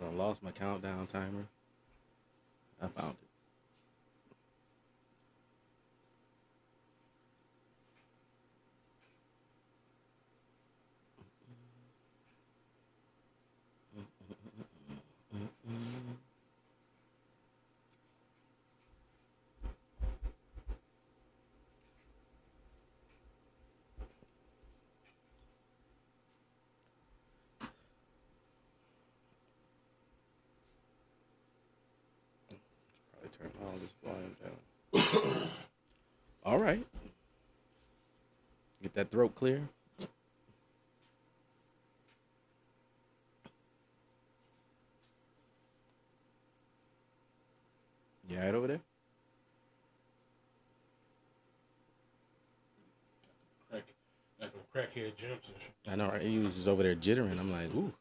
I lost my countdown timer. I found it. Probably turn all this volume down. All right. Get that throat clear. You all right over there? Crack, like them crackhead jumps and shit. I know, right? He was just over there jittering. I'm like, ooh.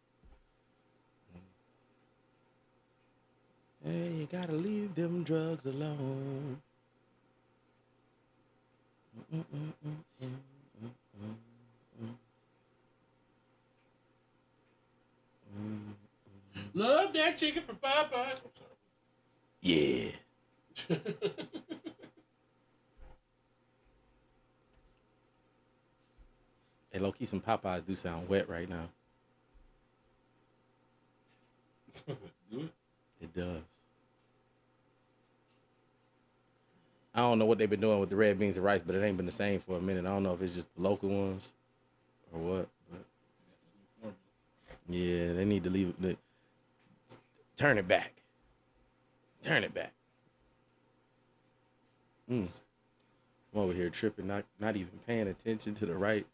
Hey, you gotta leave them drugs alone. Love that chicken from Popeyes. I'm sorry. Yeah. Hey, low key, some Popeyes do sound wet right now. Do it. It does. I don't know what they've been doing with the red beans and rice, but it ain't been the same for a minute. I don't know if it's just the local ones or what. But yeah, they need to leave it. Turn it back. Turn it back. I'm over here tripping, not even paying attention to the right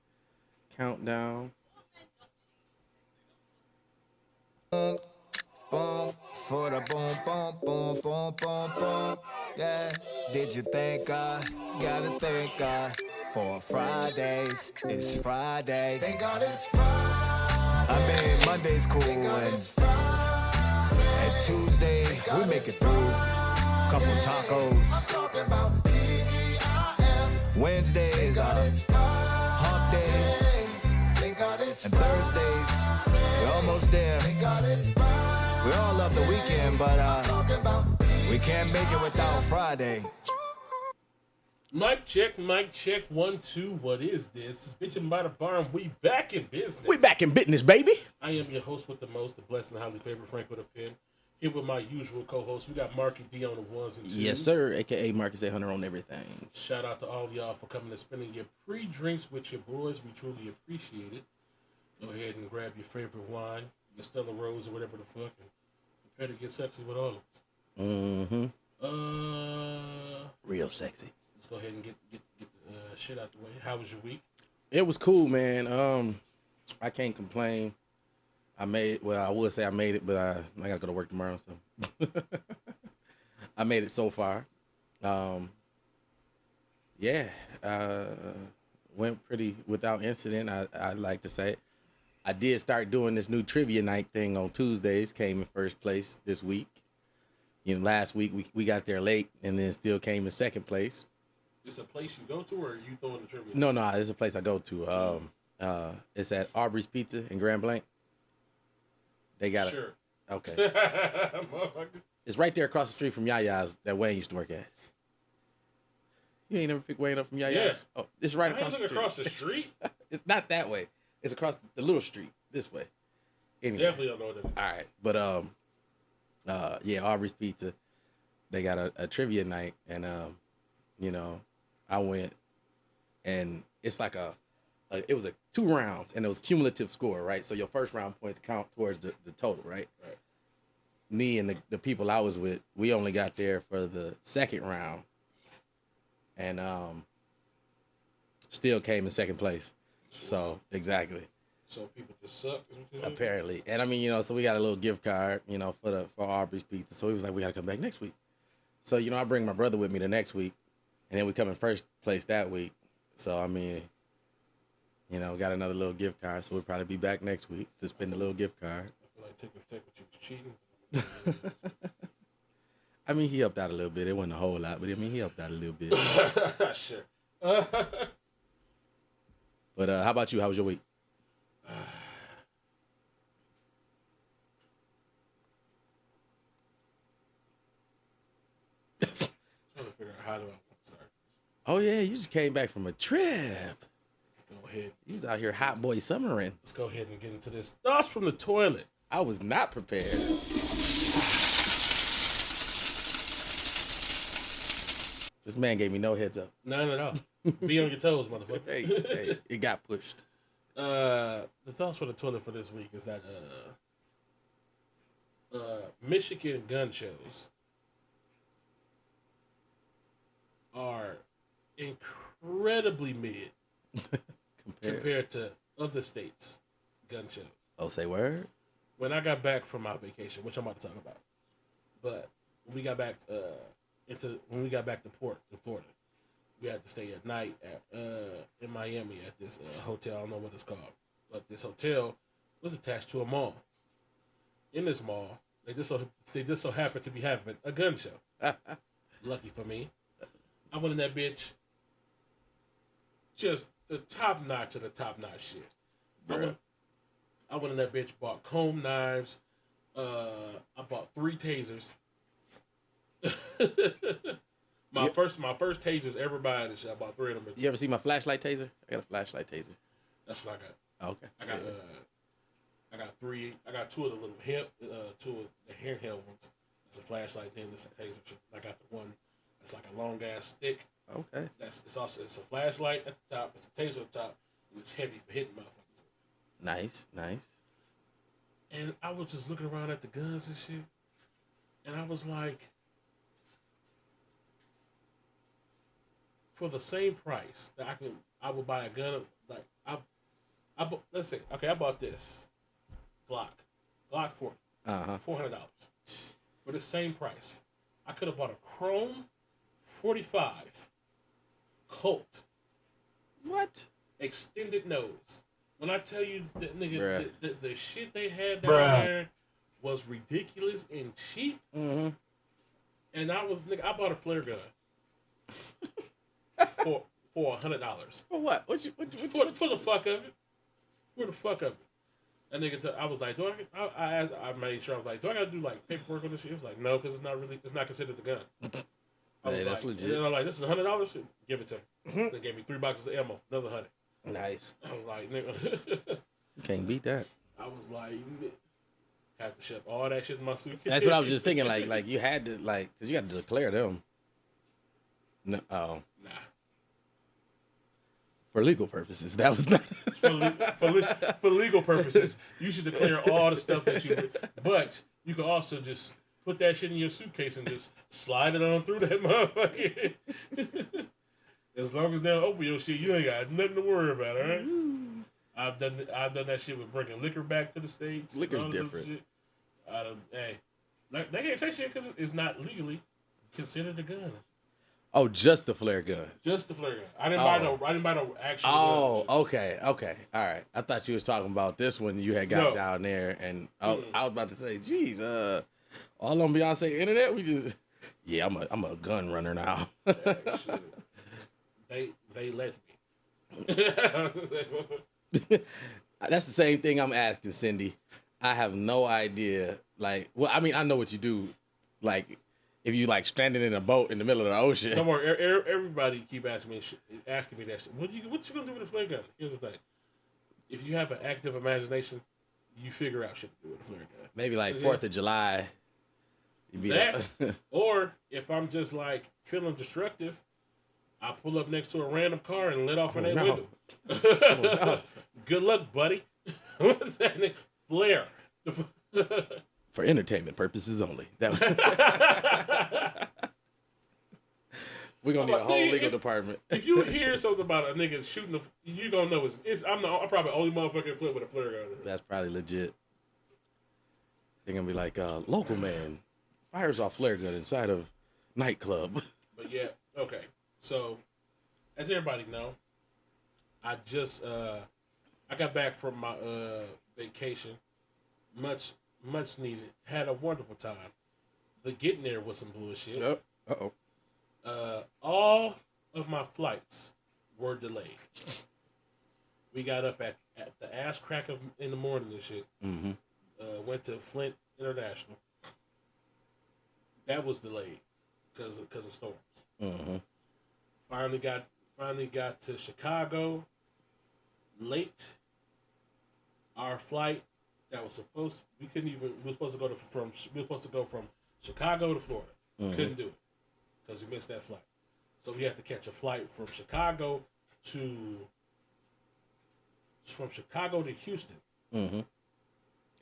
countdown. Boom, for the boom, boom, boom, boom, boom, boom. Yeah, did you thank God? Gotta thank God for Fridays. It's Friday. Thank God it's Friday. I mean, Monday's cool and Tuesday we make it through. Couple tacos. I'm talking about TGIF. Wednesday is hump day. And Thursdays, we're almost there. We all love the weekend, but we can't make it without Friday. Mic check, 1, 2. What is this? It's Bitchin by the Barn. We back in business. We back in business, baby. I am your host with the most, the blessed and highly favored Frank with a pen. Here with my usual co-host. We got Marky D on the ones and twos. Yes, sir. AKA Marcus A. Hunter on everything. Shout out to all of y'all for coming and spending your pre-drinks with your boys. We truly appreciate it. Go ahead and grab your favorite wine, your Stella Rose or whatever the fuck, and prepare to get sexy with all of us. Mm-hmm. Real sexy. Let's go ahead and get the shit out the way. How was your week? It was cool, man. I can't complain. I would say I made it, but I gotta go to work tomorrow, so I made it so far. Went pretty without incident. I like to say. I did start doing this new trivia night thing on Tuesdays. Came in first place this week. You know, last week we got there late and then still came in second place. It's a place you go to, or are you throwing the trivia? No, it's a place I go to. It's at Aubrey's Pizza in Grand Blanc. They got sure. Okay. Motherfucker. It's right there across the street from Yaya's that Wayne used to work at. You ain't never picked Wayne up from Yaya's? Yeah. Oh, it's right I ain't across the street. across the street. It's not that way. It's across the little street this way. Anyway. Definitely don't know what that is. All right, but Aubrey's Pizza. They got a trivia night, and I went, and it's like it was 2 rounds, and it was cumulative score, right? So your first round points count towards the total, right? Right. Me and the people I was with, we only got there for the second round, and still came in second place. So exactly. So people just suck. Apparently, and I mean, so we got a little gift card, for Aubrey's Pizza. So he was like, we got to come back next week. So I bring my brother with me the next week, and then we come in first place that week. So I mean, got another little gift card. So we'll probably be back next week to spend the little gift card. I feel like taking what you was cheating. I mean, he helped out a little bit. It wasn't a whole lot, but I mean, he helped out a little bit. Sure. But how about you? How was your week? how do I want to start? Oh yeah, you just came back from a trip. Let's go ahead. You was out here hot boy summering. Let's go ahead and get into this. Thoughts from the toilet. I was not prepared. This man gave me no heads up. None at all. Be on your toes, motherfucker. Hey, it got pushed. The thoughts for the toilet for this week is that Michigan gun shows are incredibly mid compared to other states' gun shows. Oh, say word? When I got back from my vacation, which I'm about to talk about, but when we got back to port in Florida, we had to stay at night at in Miami at this hotel. I don't know what it's called, but this hotel was attached to a mall. In this mall, they just so happened to be having a gun show. Lucky for me, I went in that bitch. Just the top notch of the top notch shit. I went in that bitch, bought comb knives. I bought 3 tasers. My first tasers ever buy in this shit. I bought 3 of them. You ever see my flashlight taser? I got a flashlight taser. That's what I got. Oh, okay. I got 3. I got 2 of the little two of the handheld ones. It's a flashlight. Then it's a taser. I got the one that's like a long ass stick. Okay. It's a flashlight at the top. It's a taser at the top, and it's heavy for hitting motherfuckers. Nice. And I was just looking around at the guns and shit, and I was like, for the same price that I would buy a gun. Like let's say, okay, I bought this Glock 40, $400 for the same price. I could have bought a Chrome 45 Colt. What? Extended nose. When I tell you that nigga, the shit they had down there was ridiculous and cheap. Mm-hmm. And I bought a flare gun for $100. For what? For the fuck of it. For the fuck of it. That nigga, I was like, I made sure I was like, do I gotta do like paperwork on this shit? He was like, no, because it's not considered the gun. Hey, that's legit. And I'm like, this is $100. Give it to me. They gave me 3 boxes of ammo, another 100. Nice. I was like, nigga. Can't beat that. I was like, have to ship all that shit in my suitcase. That's what I was just thinking. Like you had to because you got to declare them. No, Nah. For legal purposes, that was not. for legal purposes, you should declare all the stuff that you. But you can also just put that shit in your suitcase and just slide it on through that motherfucker. As long as they don't open your shit, you ain't got nothing to worry about, all right? I've done that shit with bringing liquor back to the States. Liquor's different. Shit. Hey, they can't say shit because it's not legally considered a gun. Oh, just the flare gun. Just the flare gun. I didn't buy no actual. Oh, okay, all right. I thought you was talking about this one you had got down there, and I was about to say, geez, all on Beyonce internet, we just, I'm a gun runner now. Shit. They let me. That's the same thing I'm asking Cindy. I have no idea. Like, well, I mean, I know what you do. Like, if you like stranded in a boat in the middle of the ocean. Don't worry, everybody keep asking me that shit. What you gonna do with a flare gun? Here's the thing: if you have an active imagination, you figure out shit to do with a flare gun. Maybe like 4th of July. Or if I'm just like feeling destructive, I pull up next to a random car and let off in their window. No. Good luck, buddy. What's that name? Flare. For entertainment purposes only. We're gonna need a whole legal department. If you hear something about a nigga shooting, you gonna know I'm probably the only motherfucker flip with a flare gun. That's probably legit. They're gonna be like, local man fires off flare gun inside of nightclub. But yeah, okay. So, as everybody know, I just I got back from my vacation, much needed. Had a wonderful time. The getting there was some bullshit. Yep. All of my flights were delayed. We got up at the ass crack in the morning and shit. Mm-hmm. Went to Flint International. That was delayed. because of storms. Mm-hmm. Finally got to Chicago late. Our flight that was supposed we were supposed to go from Chicago to Florida. Mm-hmm. Couldn't do it because we missed that flight. So we had to catch a flight from Chicago to Houston. Mm-hmm.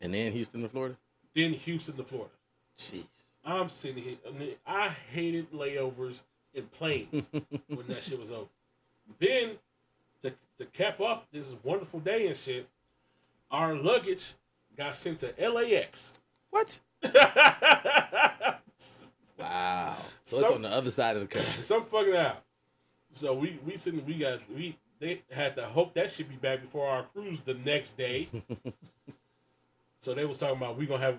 And then Houston to Florida? Then Houston to Florida. Jeez. I'm sitting here. I mean, I hated layovers in planes when that shit was over. Then, to cap off this wonderful day and shit, our luggage got sent to LAX. What? Wow. So it's on the other side of the country. Some fucking out. So they had to hope that should be back before our cruise the next day. So they was talking about we gonna have.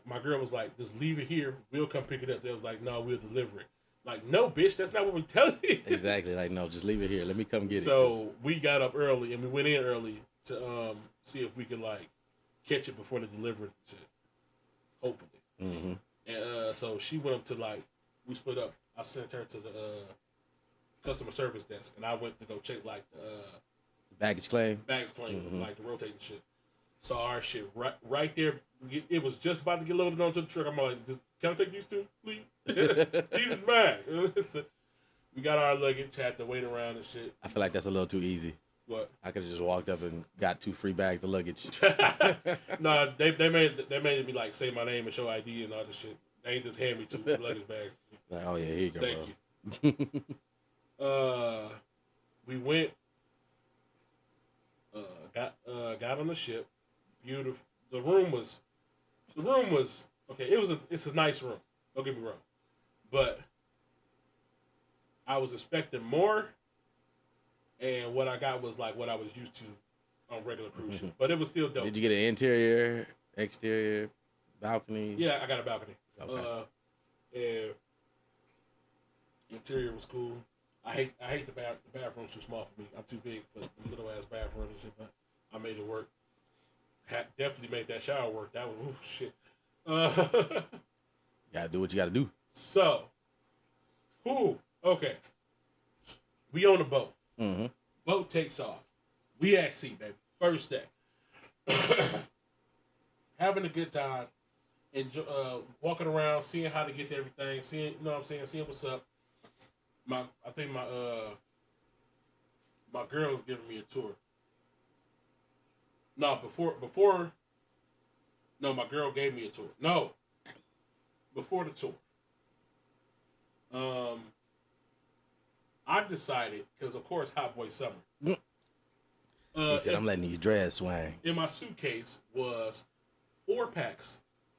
My girl was like, just leave it here. We'll come pick it up. They was like, no, we'll deliver it. Like, no, bitch, that's not what we're telling you. Exactly. Like, no, just leave it here. Let me come get it. So we got up early and we went in early to see if we could like catch it before they delivered it. Shit. Hopefully. Mm-hmm. And so she went up to like, we split up. I sent her to the customer service desk, and I went to go check like the baggage claim, mm-hmm. like the rotating shit. Saw our shit right there. It was just about to get loaded onto the truck. I'm like, can I take these two, please? These is mine. We got our luggage, had to wait around and shit. I feel like that's a little too easy. What? I could have just walked up and got 2 free bags of luggage. No, they made me like say my name and show ID and all this shit. They ain't just hand me 2 luggage bags. Like, oh yeah, here you go. Thank you. We went. Got on the ship. Beautiful. The room was okay. It's a nice room. Don't get me wrong, but I was expecting more, and what I got was like what I was used to on regular cruise ship. But it was still dope. Did you get an interior, exterior, balcony? Yeah, I got a balcony. Okay. And interior was cool. I hate the bathroom's too small for me. I'm too big for the little ass bathroom and shit, but I made it work. Definitely made that shower work. That was shit. Gotta do what you gotta do. So, okay. We on a boat. Mm-hmm. Boat takes off. We at sea, baby. First day. Having a good time. Walking around, seeing how to get to everything, seeing, you know what I'm saying, seeing what's up. I think my girl was giving me a tour. No, my girl gave me a tour. No, before the tour. I decided, because of course, Hot Boy Summer. He said, I'm letting these dreads swing. In my suitcase was 4 packs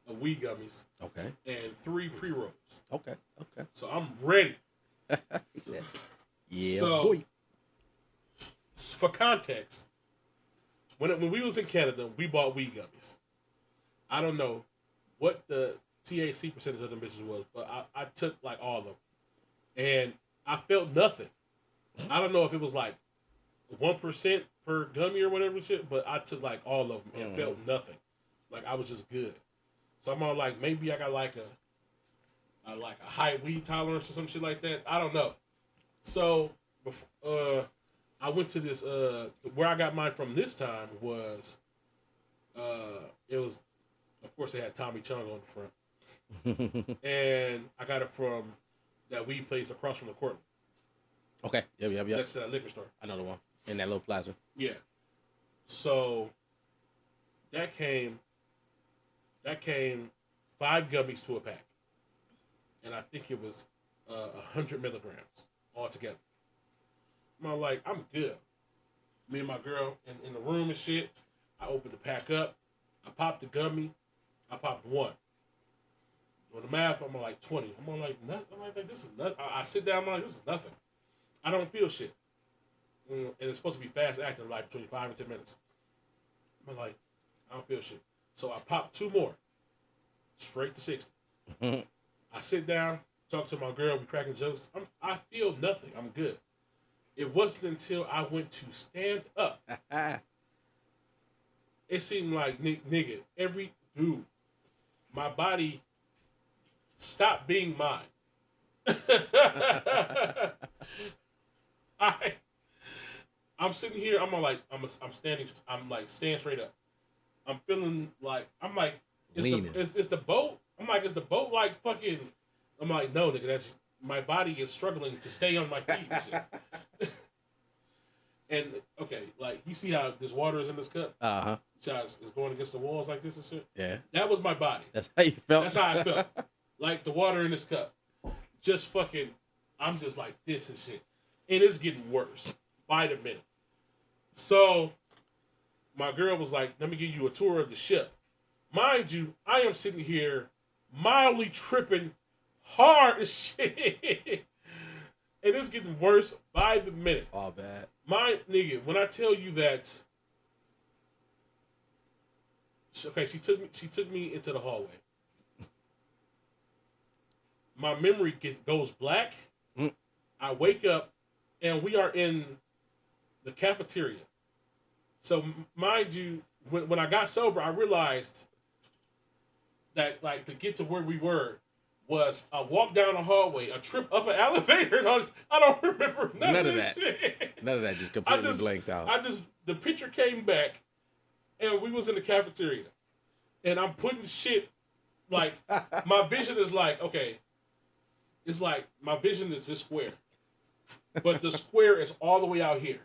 of weed gummies. Okay. And 3 pre-rolls. Okay. So I'm ready. He said, yeah, so, boy. For context, when we was in Canada, we bought weed gummies. I don't know what the THC percentage of them bitches was, but I took like all of them. And I felt nothing. I don't know if it was like 1% per gummy or whatever shit, but I took like all of them and felt nothing. Like I was just good. So I'm all like, maybe I got like a high weed tolerance or some shit like that. I don't know. So I went to this where I got mine from this time was it was, of course, they had Tommy Chung on the front. And I got it from that weed place across from the court. Okay. Yep. Next to that liquor store. I know the one. In that little plaza. Yeah. So that came 5 gummies to a pack. And I think it was 100 milligrams altogether. I'm like, I'm good. Me and my girl in the room and shit. I opened the pack up. I popped the gummy. I popped 1. With the math, I'm like 20. I'm like, nothing. I'm like, this is nothing. I sit down, I'm like, this is nothing. I don't feel shit. And it's supposed to be fast acting, like between 5 and 10 minutes. I'm like, I don't feel shit. So I popped 2 more. Straight to 60. I sit down, talk to my girl, we cracking jokes. I feel nothing. I'm good. It wasn't until I went to stand up. It seemed like, nigga, my body stopped being mine. I I'm sitting here. I'm standing. I'm like standing straight up. I'm feeling like Leaning. is the boat. I'm like, is the boat like fucking? I'm like, no, nigga. That's my body is struggling to stay on my feet. And shit. And okay, like you see how this water is in this cup. Shots is going against the walls like this and shit. Yeah. That was my body. That's how you felt. That's how I felt. Like the water in this cup. Just fucking. I'm just like this and shit, and it's getting worse by the minute. So, my girl was like, let me give you a tour of the ship. Mind you, I am sitting here mildly tripping hard as shit. And it's getting worse by the minute. All bad. My nigga, when I tell you that, okay, she took me into the hallway. My memory goes black. I wake up, and we are in the cafeteria. So mind you, when I got sober, I realized that like to get to where we were was a walk down the hallway, a trip up an elevator. I don't remember none of that. Shit. None of that. Just completely blanked out. The picture came back, and we was in the cafeteria, and I'm putting shit like my vision is like okay, it's like my vision is this square, but the square is all the way out here.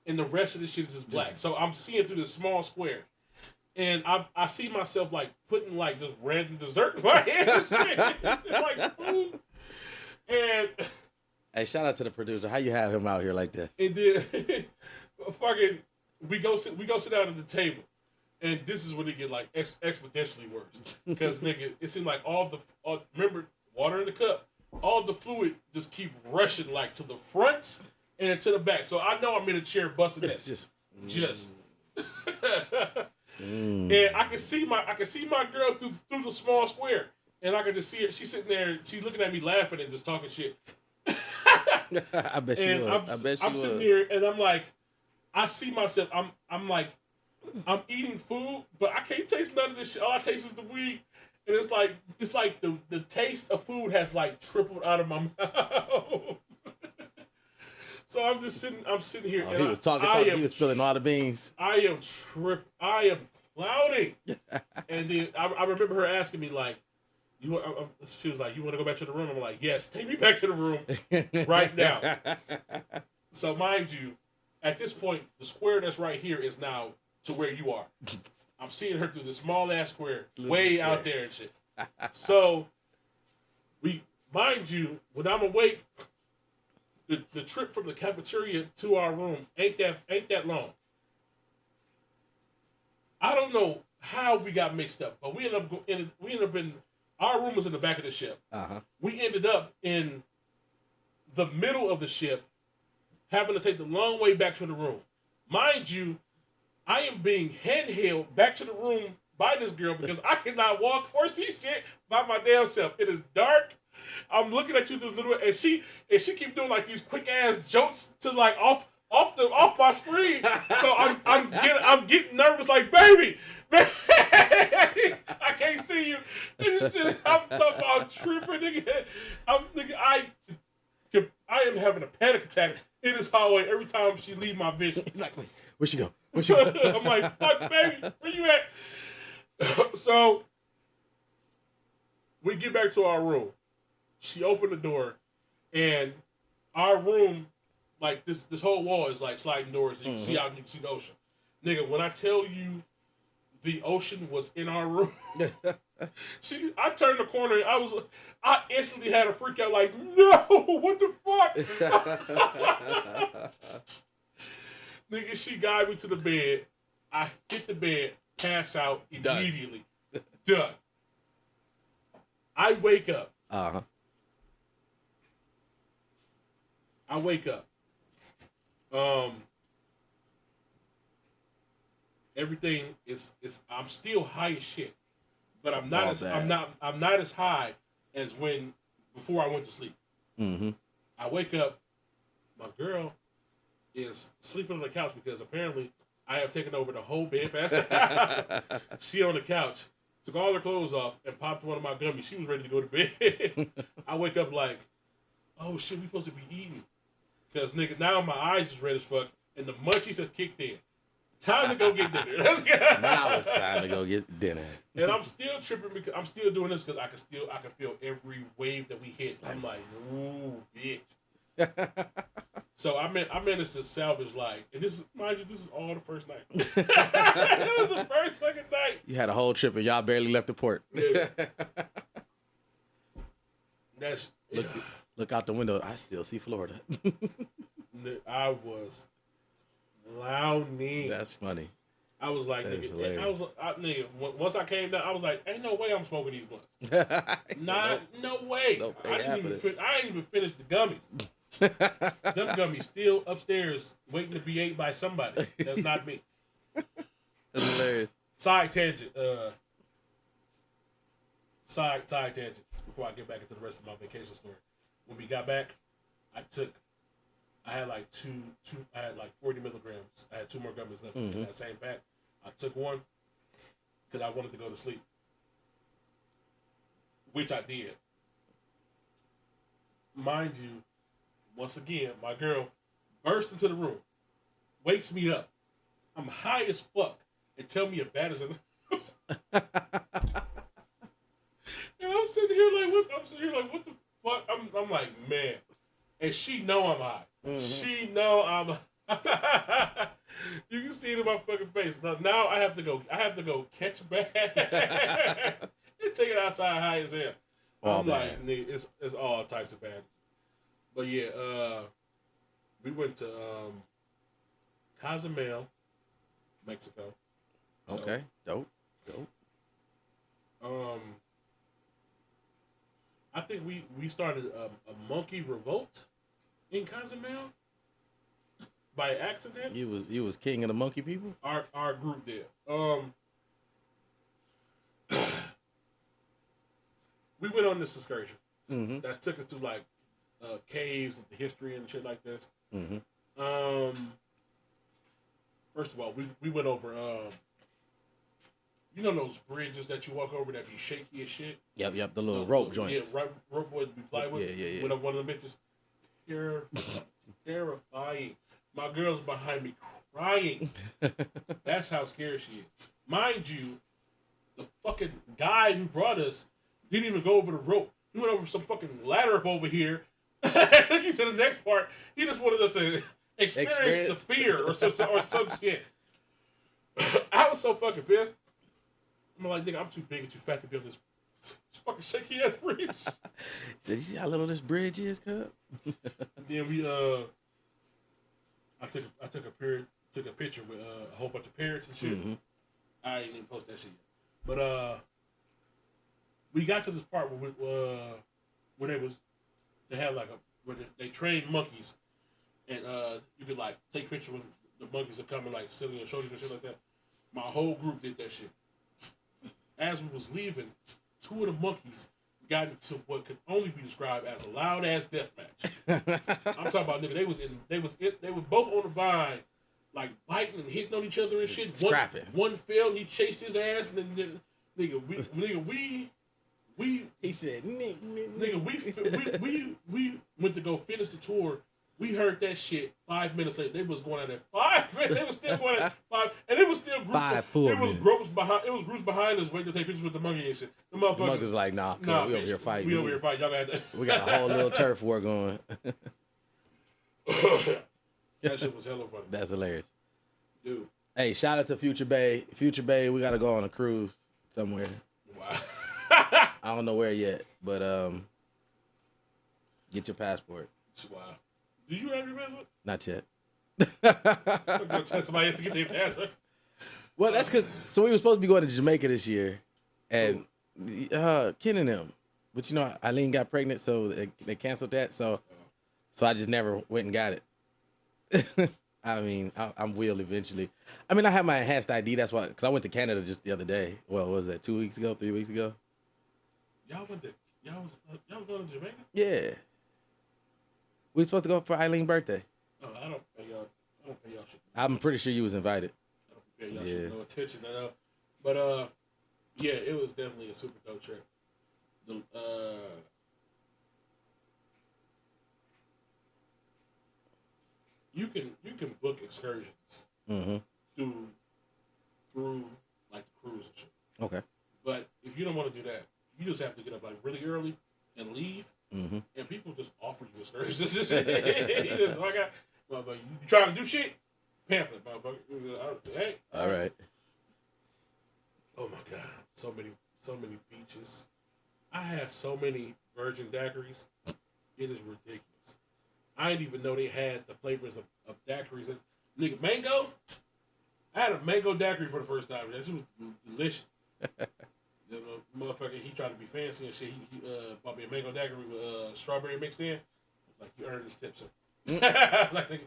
And the rest of the shit is just black. So I'm seeing through this small square. And I see myself like putting like just random dessert in my hand and shit. Like food. And hey, shout out to the producer. How you have him out here like this? And then fucking we go sit down at the table. And this is when it get like exponentially worse. Because nigga, it seemed like remember, water in the cup, all the fluid just keep rushing like to the front and to the back. So I know I'm in a chair busting this. Just. And I can see my girl through the small square. And I can just see her. She's sitting there, she's looking at me laughing and just talking shit. I bet she was. I'm sitting here and I'm like, I see myself, I'm like, I'm eating food, but I can't taste none of this shit. All I taste is the weed. And it's like the taste of food has like tripled out of my mouth. So I'm sitting here. Oh, and he was talking. He was spilling all the beans. I am clowning. And then I remember her asking me like, she was like, you want to go back to the room? I'm like, yes, take me back to the room right now. So mind you, at this point, the square that's right here is now to where you are. I'm seeing her through this small ass square, way out there and shit. So mind you, when I'm awake, the trip from the cafeteria to our room ain't that long. I don't know how we got mixed up, but we ended up in our room was in the back of the ship. We ended up in the middle of the ship, having to take the long way back to the room. Mind you, I am being handheld back to the room by this girl because I cannot walk or see shit by my damn self. It is dark. I'm looking at you this little, and she keep doing like these quick ass jokes to like off my screen. So I'm getting nervous, like baby, I can't see you. This shit, I'm talking about tripping, nigga. I am having a panic attack in this hallway every time she leave my vision. Like, where she go? Where she go? I'm like, fuck, baby, where you at? So we get back to our room. She opened the door, and our room, like this whole wall is like sliding doors. And you can see out, and you can see the ocean. Nigga, when I tell you, the ocean was in our room. I turned the corner. And I instantly had a freak out. Like, no, what the fuck? Nigga, she guided me to the bed. I hit the bed, pass out immediately. Done. I wake up. I wake up. Everything is I'm still high as shit, but I'm not as high as before I went to sleep. I wake up. My girl is sleeping on the couch because apparently I have taken over the whole bed past. She on the couch, took all her clothes off and popped one of my gummies. She was ready to go to bed. I wake up like, oh shit, we supposed to be eating. Because, nigga, now my eyes is red as fuck, and the munchies have kicked in. Time to go get dinner. Let's go. Now it's time to go get dinner. And I'm still tripping because I'm still doing this because I can feel every wave that we hit. I'm like, ooh, bitch. So I managed to salvage like, and this is, mind you, this is all the first night. This is the first fucking night. You had a whole trip and y'all barely left the port. Yeah. That's look out the window. I still see Florida. I was clowning. That's funny. I was like, nigga, nigga. Once I came down, I was like, ain't no way I'm smoking these blunts. No way. Nope, I ain't even finished the gummies. Them gummies still upstairs waiting to be ate by somebody. That's not me. That's hilarious. Side tangent. Side tangent. Before I get back into the rest of my vacation story, when we got back, I had like I had like 40 milligrams. I had 2 more gummies left in that same pack. I took one because I wanted to go to sleep, which I did. Mind you, once again, my girl bursts into the room, wakes me up. I'm high as fuck, and tell me a bad as an. And I'm sitting here like, what the fuck? I'm like, man. And she know I'm high. She know I'm high. You can see it in my fucking face. Now I have to go catch a bag and take it outside high as hell. I'm like, nigga, it's all types of bad. But yeah, we went to Cozumel, Mexico. Okay, dope. I think we started a monkey revolt in Cozumel by accident. You was king of the monkey people? Our group did. We went on this excursion that took us to like caves and the history and shit like this. First of all, we went over you know those bridges that you walk over that be shaky as shit? Yep, the little rope joints. Yeah, rope boys we fly with. Yeah. Went up one of the bitches. Terrifying. My girl's behind me crying. That's how scared she is. Mind you, the fucking guy who brought us didn't even go over the rope. He went over some fucking ladder up over here. Took you to the next part. He just wanted us to experience the fear or some shit. I was so fucking pissed. I'm like, nigga, I'm too big and too fat to be on this fucking shaky ass bridge. Said, you see how little this bridge is, cuz? Then we I took a picture with a whole bunch of parrots and shit. I ain't even post that shit yet. But we got to this part where they had like where they trained monkeys, and you could like take pictures when the monkeys are coming, like sitting on your shoulders and shit like that. My whole group did that shit. As we was leaving, 2 of the monkeys got into what could only be described as a loud ass death match. I'm talking about, nigga, they were both on the vine, like biting and hitting on each other and shit. Scrapping. One fell, he chased his ass, and then nigga, we he said, nigga, we went to go finish the tour. We heard that shit 5 minutes later. They was going at it 5 minutes. They was still going at 5, and it was still groups. 5 full minutes. It was groups behind us waiting to take pictures with the monkey and shit. The monkey's like, nah, we over here fighting. We over here fighting. Y'all got that. We got a whole little turf war going. That shit was hella funny. That's hilarious. Dude. Hey, shout out to Future Bay. Future Bay, we got to go on a cruise somewhere. Wow. I don't know where yet, but get your passport. Wow. Do you have your passport? Not yet. I'm going to tell somebody else to get their passport. Well, that's because, so we were supposed to be going to Jamaica this year, and Ken and them. But you know, Eileen got pregnant, so they canceled that. So I just never went and got it. I mean, I'm will eventually. I mean, I have my enhanced ID. That's why, because I went to Canada just the other day. Well, what was that, 2 weeks ago, 3 weeks ago? Y'all was going to Jamaica? Yeah. We were supposed to go for Eileen's birthday. Oh, I don't pay y'all shit. I'm pretty sure you was invited. I don't pay y'all shit no attention, I know. But yeah, it was definitely a super dope trip. you can book excursions through like the cruise and shit. Okay. But if you don't want to do that, you just have to get up like really early and leave. And people just offer you excursions. Just, you trying to do shit? Pamphlet, motherfucker. Hey. All right. Oh my god, so many beaches. I had so many virgin daiquiris. It is ridiculous. I didn't even know they had the flavors of daiquiris. Nigga, mango. I had a mango daiquiri for the first time. That shit was delicious. The motherfucker, he tried to be fancy and shit. He bought me a mango daiquiri with strawberry mixed in. I was like, you earned this tip, sir. Like, nigga,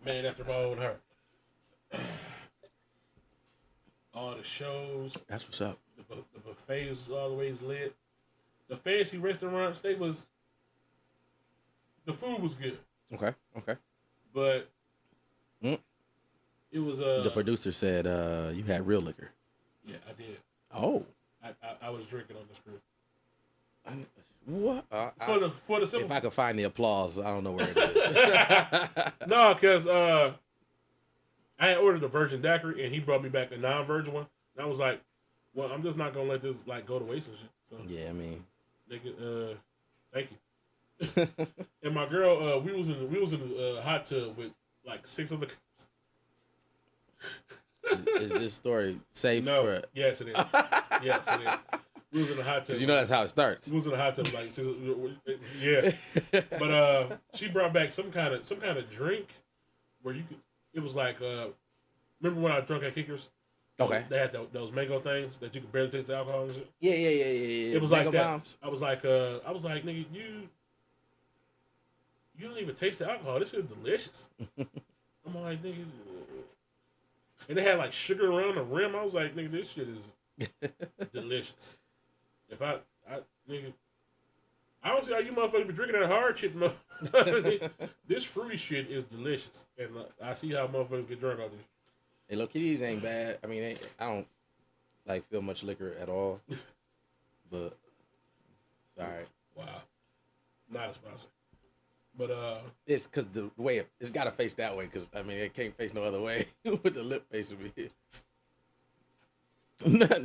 man, after my own heart. All the shows. That's what's up. The buffets always lit. The fancy restaurants, the food was good. Okay. But it was the producer said you had real liquor. Yeah, I did. Oh. I was drinking on this cruise. What? For the simple. If I could find the applause, I don't know where it is. No, because I had ordered a virgin daiquiri and he brought me back a non-virgin one. And I was like, well, I'm just not gonna let this like go to waste and shit. So yeah, I mean, nigga, thank you. And my girl, we was in the hot tub with like 6 other. Is this story safe? No. Yes, it is. Yes, it is. We was in the hot tub. Because you know that's how it starts. We was in the hot tub like yeah. But she brought back some kind of drink where you could. It was like remember when I drunk at Kickers? Okay. They had those mango things that you could barely taste the alcohol and shit. Yeah. It was mango like that. Bombs. I was like, nigga, you don't even taste the alcohol. This shit is delicious. I'm like, nigga. And they had like sugar around the rim. I was like, nigga, this shit is delicious. If nigga, I don't see how you motherfuckers be drinking that hard shit. This fruity shit is delicious. And I see how motherfuckers get drunk on this. Hey, look, these ain't bad. I mean, I don't like feel much liquor at all. But sorry. Wow. Not a sponsor. But it's because the way it's got to face that way. Because I mean, it can't face no other way with the lip facing me.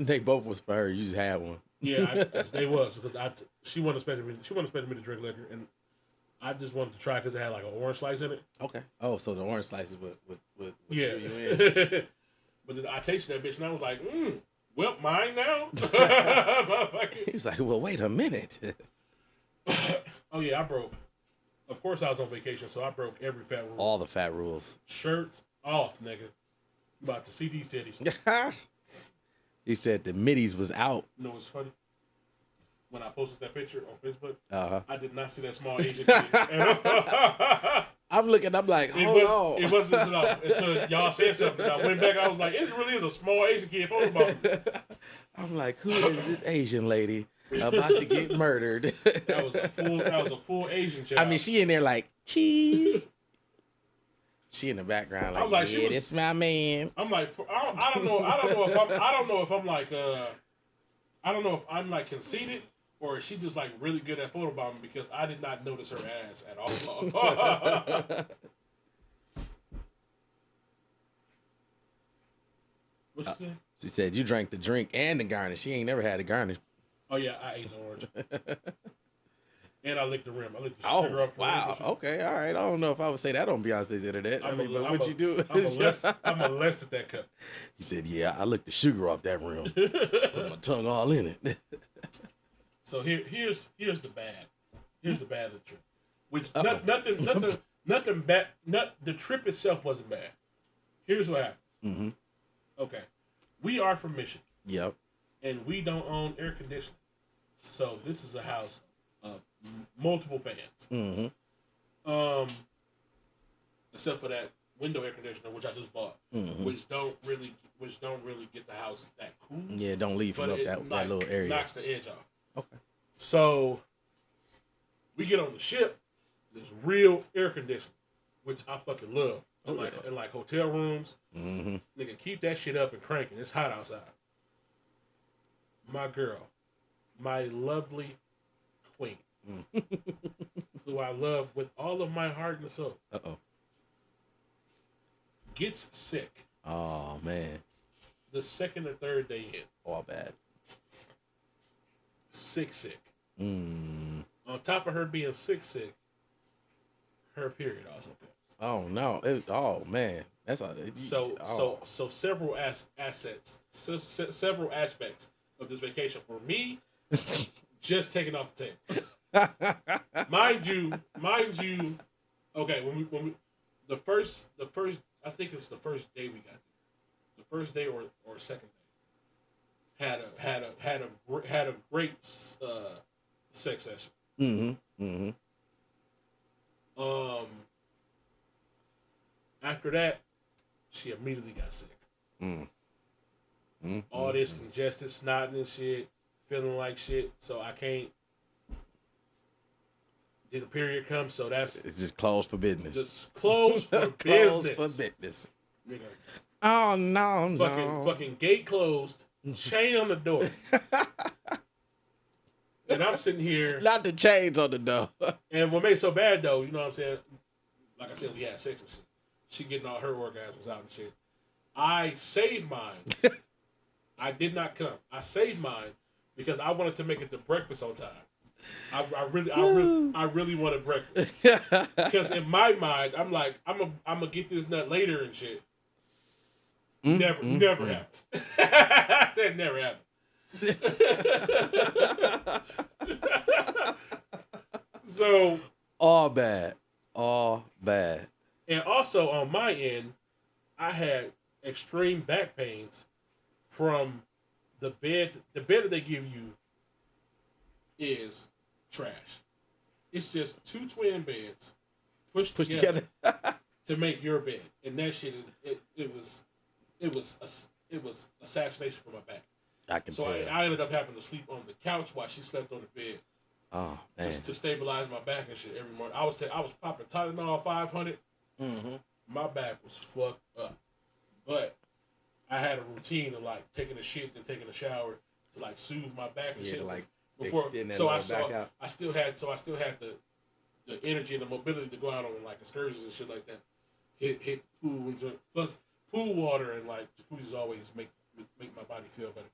They both was for her. You just had one. Yeah, they was because she wasn't expecting me. She wasn't expecting me to drink liquor, and I just wanted to try because it had like an orange slice in it. Okay. Oh, so the orange slices with yeah. But then I tasted that bitch and I was like, well, mine now. He was like, well, wait a minute. Oh yeah, I broke. Of course, I was on vacation, so I broke every fat rule. All the fat rules. Shirts off, nigga. I'm about to see these titties. You said the middies was out. You know what's funny? When I posted that picture on Facebook, I did not see that small Asian kid. I'm looking, I'm like, hold on. It wasn't until y'all said something. I went back, I was like, it really is a small Asian kid photobomb. I'm like, who is this Asian lady about to get murdered? That was a full Asian child. I mean, she in there like, cheese. She in the background like, yeah, this my man. I'm like, I don't know if I'm like conceited or is she just like really good at photobombing because I did not notice her ass at all. What she said? She said you drank the drink and the garnish. She ain't never had a garnish. Oh yeah, I ate the orange. And I licked the rim. I licked the sugar off the rim. Wow. Okay. All right. I don't know if I would say that on Beyonce's internet. But what'd you do? I molested that cup. He said, yeah, I licked the sugar off that rim. Put my tongue all in it. So here's the bad. Here's the bad of the trip. Which nothing bad. The trip itself wasn't bad. Here's what happened. Mm-hmm. Okay. We are from Michigan. Yep. And we don't own air conditioning. So this is a house of multiple fans. Mm-hmm. Except for that window air conditioner, which I just bought, which don't really get the house that cool. Yeah, don't leave from up that little area. Knocks the edge off. Okay. So we get on the ship. There's real air conditioning, which I fucking love. In like hotel rooms, nigga, keep that shit up and cranking. It's hot outside. My girl, my lovely queen, who I love with all of my heart and soul. gets sick. Oh man. The second or third day in. All bad. Sick. Mm. On top of her being sick, her period also comes. Oh no. Oh man. That's all. So several several aspects of this vacation for me, just taken off the table. mind you. Okay, when we the first I think it's the first day we got there. The first day or second day had a great sex session. After that, she immediately got sick. All this congested snotting and shit, feeling like shit. So I can't. Did a period come? So it's just closed for business. Just closed for closed business. for business. Nigga, oh no, fucking gate closed, chain on the door, and I'm sitting here. Not the chains on the door. And what made it so bad though, you know what I'm saying? Like I said, we had sex and shit. She getting all her orgasms out and shit. I saved mine. I did not come. I saved mine because I wanted to make it to breakfast on time. I really wanted breakfast because in my mind I'm like I'm gonna get this nut later and shit. Never happened. That never happened. So all bad. And also on my end, I had extreme back pains from the bed. The bed that they give you is trash. It's just two twin beds pushed together to make your bed, and that shit is it was assassination for my back. I can tell. I ended up having to sleep on the couch while she slept on the bed. Oh man! To stabilize my back and shit every morning. I was popping Tylenol 500. My back was fucked up, but I had a routine of like taking a shit and taking a shower to like soothe my back and shit. Like before, so I still had the energy and the mobility to go out on like excursions and shit like that. Hit the pool and enjoy. Plus pool water and like jacuzzis always make my body feel better.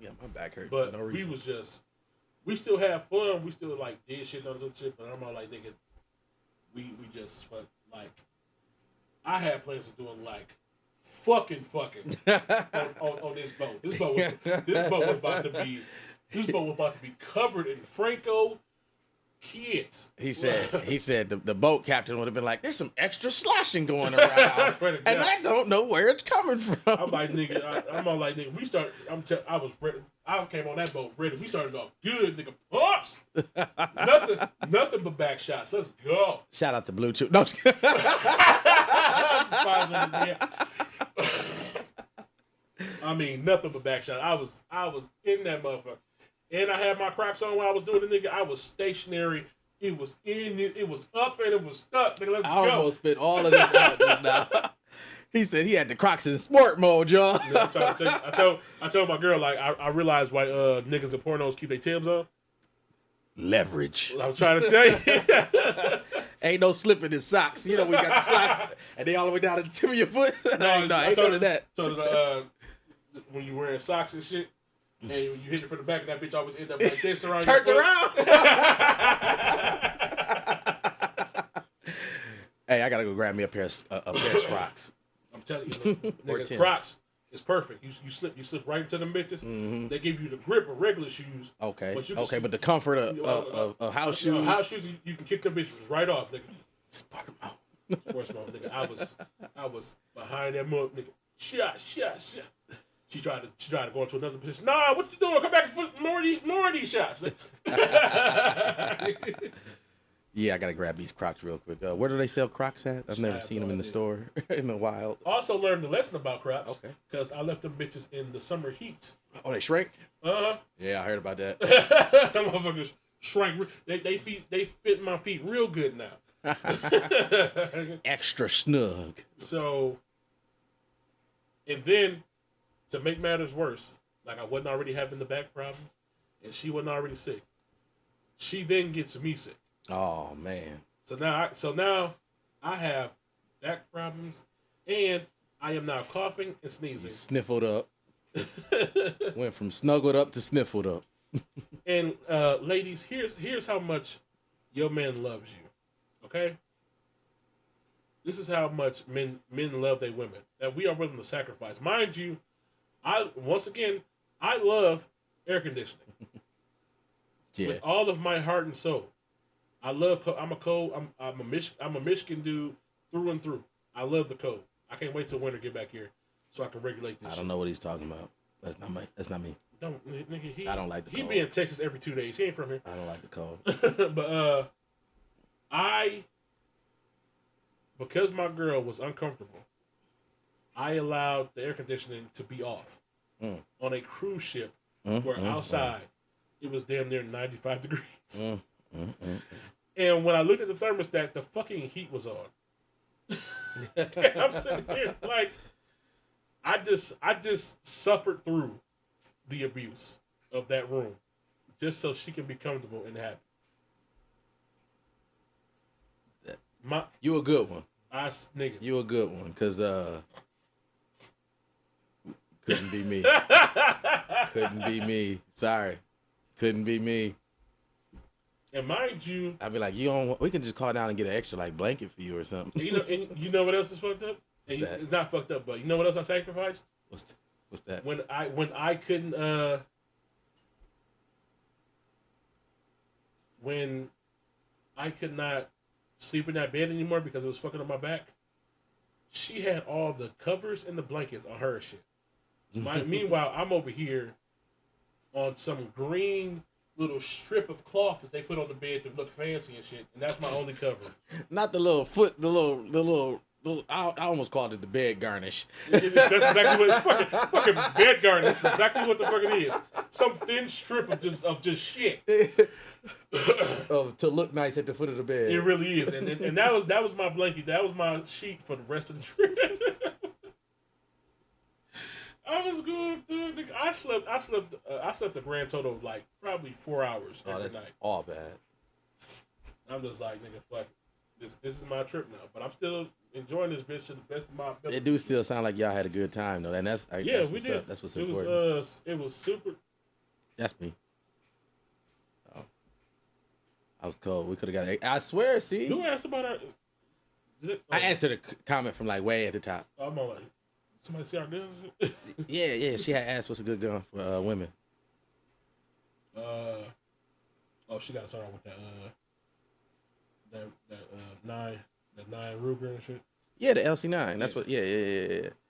Yeah, my back hurt. But we still have fun. We still like did shit and other shit. But I'm all like, nigga, we just fuck like. I had plans of doing like fucking on this boat. This boat was about to be covered in Franco kids. He said the boat captain would have been like, "There's some extra sloshing going around, and I don't know where it's coming from." I'm like, nigga, I'm all like, nigga. I was ready. I came on that boat ready. We started off good, nigga. Pumps. nothing but back shots. Let's go. Shout out to Bluetooth. No. I mean, nothing but back shots. I was in that motherfucker. And I had my Crocs on while I was doing it, nigga. I was stationary. It was it was up and it was stuck. Nigga, let's go. I almost spit all of this out just now. He said he had the Crocs in sport mode, y'all. I'm trying to tell you, I told my girl, like, I realized why niggas in pornos keep their Timbs on. Leverage. I was trying to tell you. Ain't no slipping in socks. You know, we got the socks and they all the way down to the tip of your foot. No, I ain't none of that. So when you wearing socks and shit, and you hit it from the back, and that bitch always end up like this around your foot. Turned around. Hey, I gotta go grab me a pair of Crocs. I'm telling you, nigga, Crocs is perfect. You slip right into the bitches. Mm-hmm. They give you the grip of regular shoes. Okay. But the comfort of house shoes. House shoes, you can kick them bitches right off, nigga. Sport mode. Sports mode, nigga. I was behind that mother, nigga. Shot. She tried to go into another position. Nah, what you doing? Come back for more of these shots. Yeah, I gotta grab these Crocs real quick. Where do they sell Crocs at? I've never seen them in the store in the wild. Also learned the lesson about Crocs. Okay. Because I left them bitches in the summer heat. Oh, they shrank? Uh-huh. Yeah, I heard about that. Them motherfuckers shrank. They fit my feet real good now. Extra snug. So, and then, to make matters worse, like I wasn't already having the back problems, and she wasn't already sick. She then gets me sick. Oh man! So now I have back problems And I am now coughing and sneezing. Sniffled up. Went from snuggled up to sniffled up. And ladies, here's how much your man loves you. Okay? This is how much men love their women. That we are willing to sacrifice. Mind you, I love air conditioning. Yeah. With all of my heart and soul. I'm a Michigan dude through and through. I love the cold. I can't wait till winter to get back here so I can regulate this. I don't know what he's talking about. That's not me. Nigga, I don't like the cold. He be in Texas every 2 days. He ain't from here. I don't like the cold. But because my girl was uncomfortable, I allowed the air conditioning to be off on a cruise ship where outside it was damn near 95 degrees. And when I looked at the thermostat, the fucking heat was on. And I'm sitting here like, I just suffered through the abuse of that room just so she can be comfortable and happy. You a good one. Nigga. You a good one, cause couldn't be me. Couldn't be me. Sorry, couldn't be me. And mind you, I'd be like, we can just call down and get an extra like blanket for you or something. And you know what else is fucked up? It's not fucked up, but you know what else I sacrificed? What's that? When I couldn't when I could not sleep in that bed anymore because it was fucking up my back, she had all the covers and the blankets on her shit. Meanwhile, I'm over here on some green little strip of cloth that they put on the bed to look fancy and shit, and that's my only cover. Not the little foot, the little. I almost called it the bed garnish. That's exactly what it's fucking bed garnish. That's exactly what the fuck it is. Some thin strip of just shit. To look nice at the foot of the bed. It really is, and that was my blanket. That was my sheet for the rest of the trip. I was going through. I slept a grand total of like probably 4 hours every night. All bad. I'm just like, nigga, fuck it. This is my trip now, but I'm still enjoying this bitch to the best of my ability. It do still sound like y'all had a good time though, and that's we did. That's what's it important. It was super. That's me. Oh, I was cold. We could have got. I swear. See, who asked about our? I answered a comment from like way at the top. I'm all like, somebody see our guns? Yeah. She had asked what's a good gun for women. She got to start off with that 9 Ruger and shit. Yeah, the LC9. That's what. Yeah.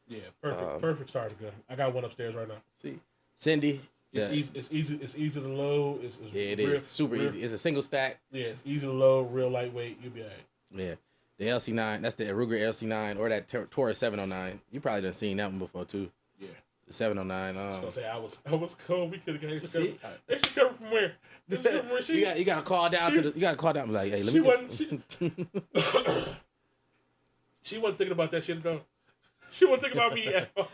Yeah, perfect starter gun. I got one upstairs right now. See, Cindy. It's easy. It's easy to load. It is super easy. It's a single stack. Yeah, it's easy to load, real lightweight. You'll be alright. Yeah, the LC9. That's the Ruger LC9 or that Taurus 709. You probably done seen that one before too. Yeah. The 709. I was gonna say I was cold. We could have got extra cover from where? You gotta call down to the. You gotta call down and be like, hey, let me. She wasn't thinking about that shit though. She wasn't thinking about me at all.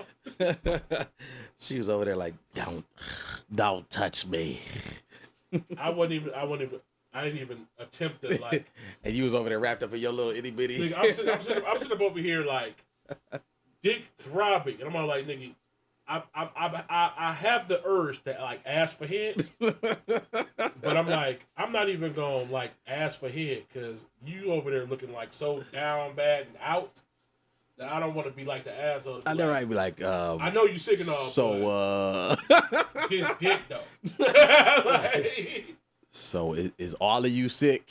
She was over there like, don't touch me. I didn't even attempt to like. And you was over there wrapped up in your little itty bitty. I'm sitting up over here like, dick throbbing, and I'm all like, nigga, I have the urge to like ask for head, but I'm like, I'm not even gonna like ask for head because you over there looking like so down bad and out that I don't want to be like the asshole. I know I'd be like, I know you sick and all. So this dick though. Like, so is all of you sick?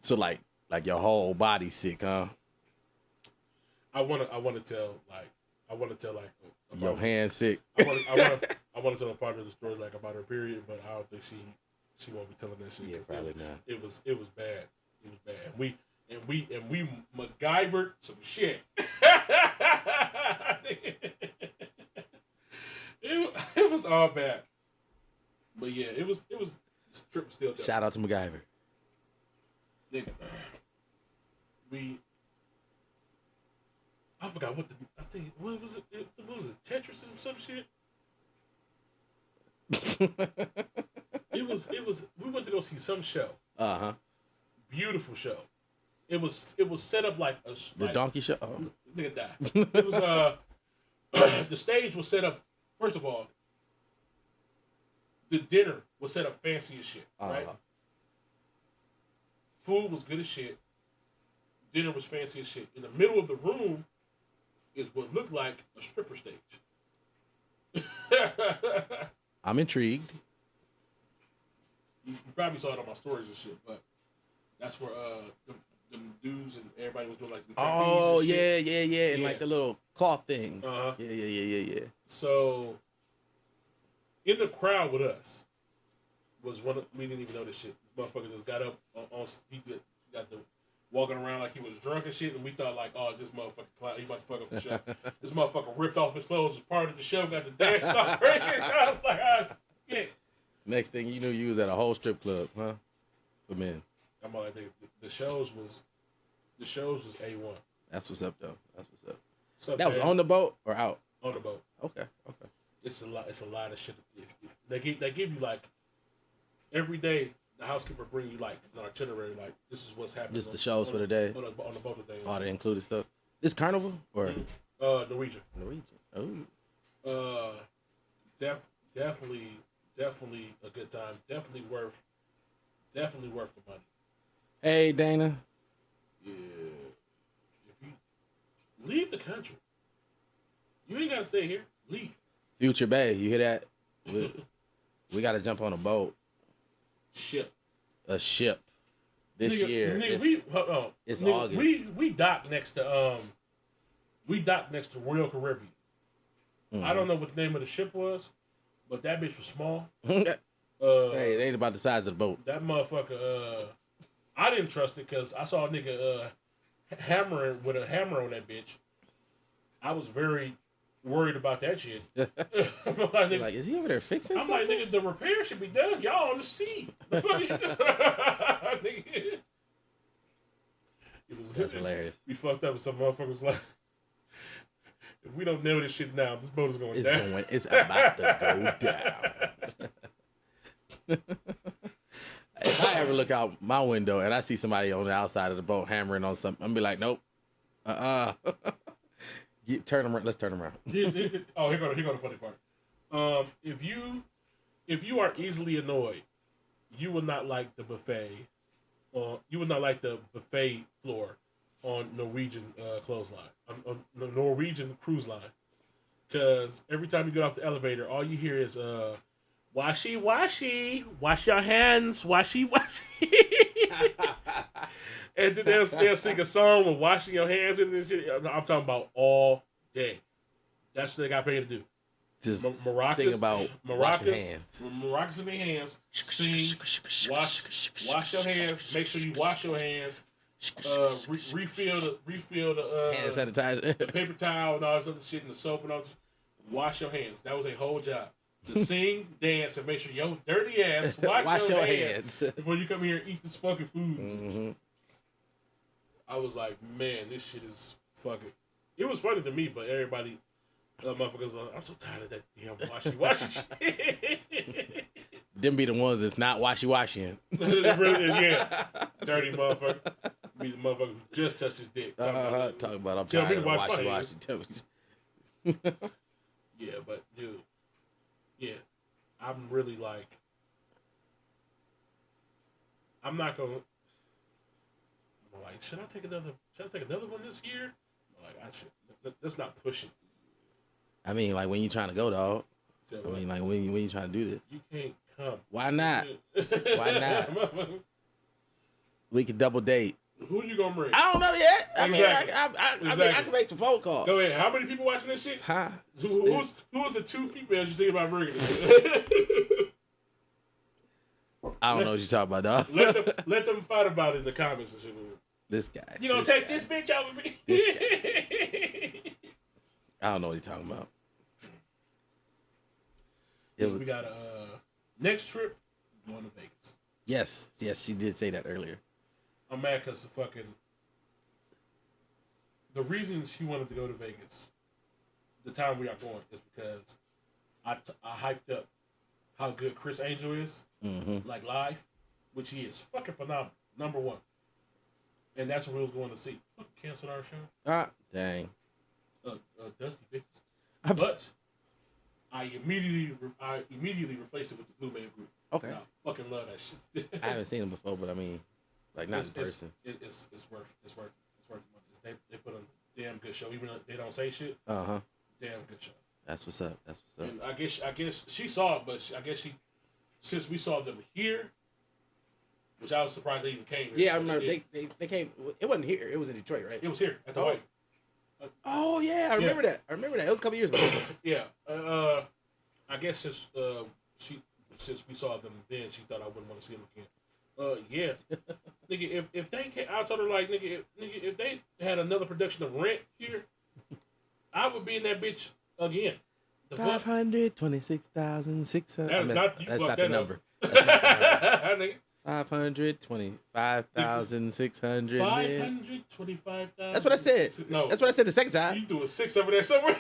So like your whole body sick, huh? I wanna tell your hand sick. I want to tell a part of the story like about her period, but I don't think she won't be telling that shit. Yeah, probably not. It was bad. It was bad. We MacGyvered some shit. It was all bad. But yeah, it was trip still. Shout out to MacGyver. Nigga, I forgot what was it? What was it? Tetris or some shit? It was we went to go see some show. Uh-huh. Beautiful show. It was set up like a The donkey show. Oh. nigga die. It was the stage was set up. First of all, the dinner was set up fancy as shit. Right. Food was good as shit. Dinner was fancy as shit. In the middle of the room is what looked like a stripper stage. I'm intrigued. You probably saw it on my stories and shit, but that's where the dudes and everybody was doing like the trapeze. Oh and shit. yeah, and like the little cloth things. Uh-huh. Yeah. So in the crowd with us was one of, we didn't even know this shit. This motherfucker just got up on got the walking around like he was drunk and shit, and we thought like, oh, this motherfucker, he about to fuck up the show. This motherfucker ripped off his clothes as part of the show, got the dance stuff. I was like, ah, shit. Next thing you knew, you was at a whole strip club, huh? For men. I'm like, the shows was A1. That's what's up, though. That's what's up. So that was on the boat or out? On the boat. Okay. It's a lot of shit. They give you like every day. The housekeeper bring you like an itinerary, like this is what's happening. Just the shows for the day. On the boat of things. All the included stuff. This Carnival or Norwegian. Oh. Definitely a good time. Definitely worth the money. Hey Dana. Yeah. If you leave the country, you ain't gotta stay here. Leave. Future Bay, you hear that? We got to jump on a boat. A ship. This year. Nigga, it's nigga, August. We docked next to Royal Caribbean. Mm-hmm. I don't know what the name of the ship was, but that bitch was small. Hey, it ain't about the size of the boat. That motherfucker. I didn't trust it because I saw a nigga hammering with a hammer on that bitch. I was very worried about that shit. Like, is he over there fixing something? I'm like, nigga, the repair should be done. Y'all on the sea. The fuck is nigga. That's hilarious. We fucked up with some motherfuckers like, if we don't nail this shit now, this boat is going down. It's about to go down. If I ever look out my window and I see somebody on the outside of the boat hammering on something, I'm gonna be like, nope. Turn them. Let's turn them around. Here go the funny part. If you are easily annoyed, you will not like the buffet. You would not like the buffet floor on Norwegian clothesline, on the Norwegian cruise line, because every time you get off the elevator, all you hear is washy, wash your hands, washy. And then they'll sing a song with washing your hands and shit. I'm talking about all day. That's what they got paid to do. Just sing about washing hands. Maracas in their hands. Sing, wash your hands. Make sure you wash your hands. Refill the hand sanitizer, the paper towel and all this other shit, and the soap and all this. Wash your hands. That was a whole job. To sing, dance, and make sure your dirty ass wash your hands before you come here and eat this fucking food. Mm-hmm. I was like, man, this shit is fucking. It was funny to me, but everybody, motherfuckers, like, I'm so tired of that damn washy shit. Them be the ones that's not washing. Yeah, dirty motherfucker. Be the motherfucker who just touched his dick. Talk about I'm tired of washy. Tell me. Yeah, but dude, yeah, I'm really like, I'm not gonna. I'm like, should I take another one this year? I'm like, I should. Let's not push it. I mean, like when you trying to go, dog. I mean, like when you trying to do this. You can't come. Why not? Why not? We could double date. Who you gonna bring? I don't know yet. Exactly. I mean, I can make some phone calls. Go ahead. How many people watching this shit? Huh? Who's the 2 females you think about bringing? I don't know what you're talking about, dog. Let them fight about it in the comments and shit. This guy. You gonna take this bitch over me? I don't know what you're talking about. We got a next trip going to Vegas. Yes, she did say that earlier. I'm mad because the reason she wanted to go to Vegas, the time we are going, is because I hyped up how good Chris Angel is, like live. which he is fucking phenomenal. Number one. And that's what we was going to see. Fucking canceled our show. Ah, dang. Dusty bitches. But I immediately replaced it with the Blue Man Group. Okay. I fucking love that shit. I haven't seen them before, but I mean, like not in person. It's worth the money. They put on a damn good show, even though they don't say shit. Uh-huh. Damn good show. That's what's up. That's what's up. And I guess she saw it, but since we saw them here, which I was surprised they even came here. Yeah, I remember they came. It wasn't here. It was in Detroit, right? It was here at the White. Oh yeah, I remember that. It was a couple years ago. Yeah. I guess since we saw them then, she thought I wouldn't want to see them again. Yeah, nigga. If they came, I told her like, nigga, if they had another production of Rent here, I would be in that bitch again. 526,600. That's not the number. Nigga. 525,600. 525,000. That's what I said. No, that's what I said the second time. You threw a 6 over there somewhere.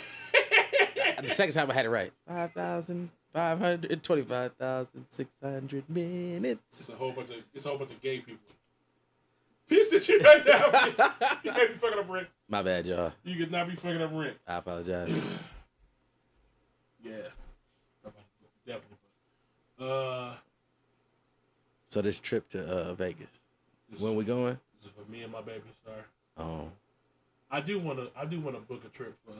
The second time I had it right. 525,600 minutes. It's a whole bunch of gay people. Piece of shit right now. You can't be fucking up Rent. My bad, y'all. You could not be fucking up Rent. I apologize. Yeah. Definitely. So this trip to Vegas. When we going? This is for me and my baby star. Oh. I do wanna book a trip for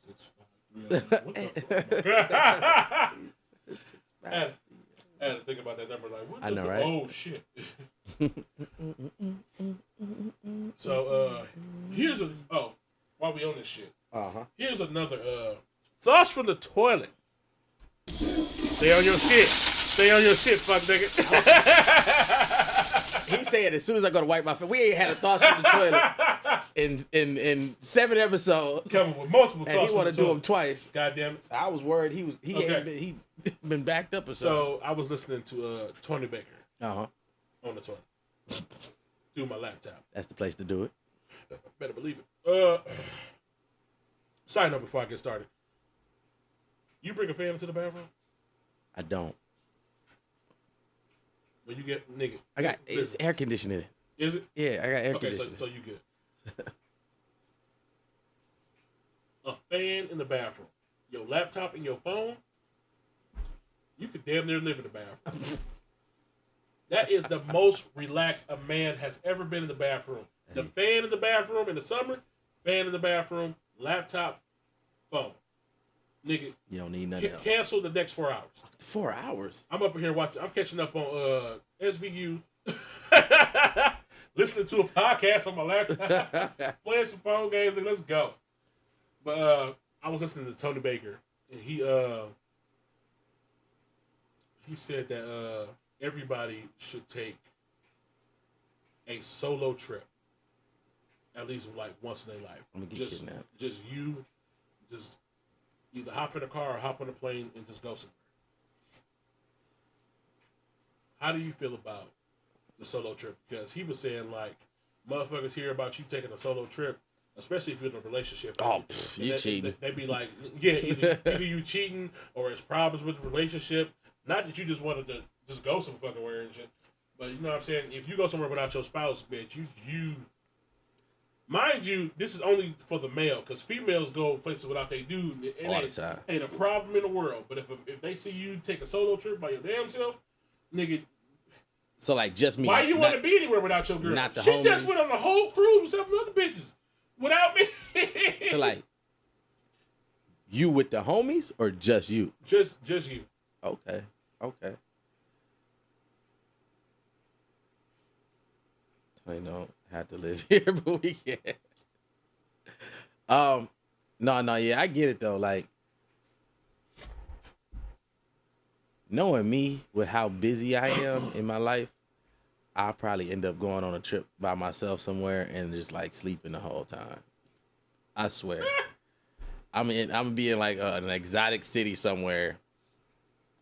what the fuck? I had to think about that number. Like, what the fuck? Right? Oh shit. So while we on this shit, here's another thoughts from the toilet. Stay on your shit. Stay on your shit, fuck nigga. He said as soon as I go to wipe my face, we ain't had a thoughts from the toilet in 7 episodes. Coming with multiple thoughts. And he want to do them twice. God damn it. I was worried he been backed up or something. So I was listening to Tony Baker. On the toilet. Through my laptop. That's the place to do it. Better believe it. Side note before I get started. You bring a fan into the bathroom? I don't. When you get nigga. It's air conditioning. Is it? Yeah, I got air conditioning. So you good. A fan in the bathroom. Your laptop and your phone. You could damn near live in the bathroom. That is the most relaxed a man has ever been in the bathroom. The fan in the bathroom in the summer, fan in the bathroom, laptop, phone. Nigga, you don't need nothing else. Cancel the next 4 hours. 4 hours? I'm up here watching. I'm catching up on SVU. Listening to a podcast on my laptop. Playing some phone games. Like, let's go. But I was listening to Tony Baker. And he said that everybody should take a solo trip. At least like once in their life. I'm gonna get kidnapped. Just either hop in a car or hop on a plane and just go somewhere. How do you feel about the solo trip? Because he was saying like, motherfuckers hear about you taking a solo trip, especially if you're in a relationship. Oh, you cheating. They be like, yeah, either you cheating or it's problems with the relationship. Not that you just wanted to just go some fucking where and shit. But you know what I'm saying? If you go somewhere without your spouse, bitch, you mind you, this is only for the male, because females go places without their dude. It all the time. Ain't a problem in the world. But if they see you take a solo trip by your damn self, nigga. So like just me. Why you want to be anywhere without your girl? Not the She homies. just went on a whole cruise with 7 other bitches without me. So like, you with the homies or just you? Just you. Okay. I don't have to live here, but we can. No, yeah, I get it though. Like, knowing me with how busy I am in my life, I'll probably end up going on a trip by myself somewhere and just like sleeping the whole time. I swear. I'm gonna be in like an exotic city somewhere.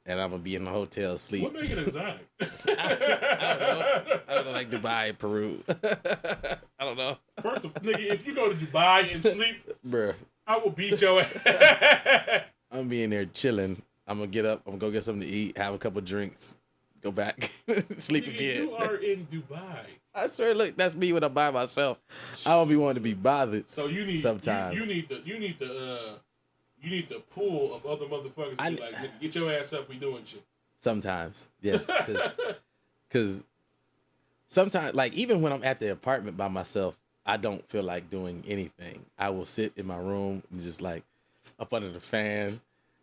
And I'm gonna be in the hotel sleep. What make it exotic? I don't know, like Dubai, Peru. I don't know. First of all, nigga, if you go to Dubai and sleep, bruh, I will beat your ass. I'm being there chilling. I'm gonna get up. I'm gonna go get something to eat, have a couple drinks, go back, sleep again. You are in Dubai. I swear, look, that's me when I'm by myself. I don't be wanting to be bothered. So you need sometimes you need the pool of other motherfuckers to be like, nigga, get your ass up, we doing shit. Sometimes, yes, because sometimes, like even when I'm at the apartment by myself, I don't feel like doing anything. I will sit in my room and just like up under the fan,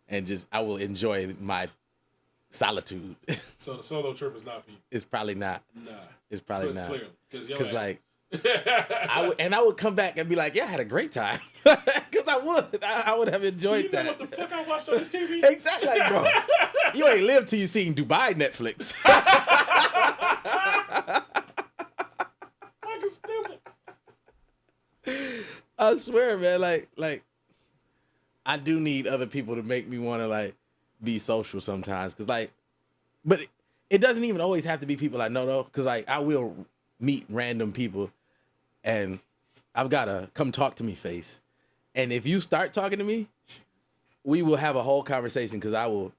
and just I will enjoy my solitude. So the solo trip is not for you. It's probably not. Nah, it's probably not. Clearly, because like. I would come back and be like, yeah, I had a great time. Because I would have enjoyed that. You know what the fuck I watched on this TV? Exactly, like, bro. You ain't lived till you seen Dubai Netflix. Fucking stupid. I swear, man, like I do need other people to make me want to like be social sometimes. Cause like, but it doesn't even always have to be people I know though. Cause like I will meet random people and I've got to come talk to me face. And if you start talking to me, we will have a whole conversation because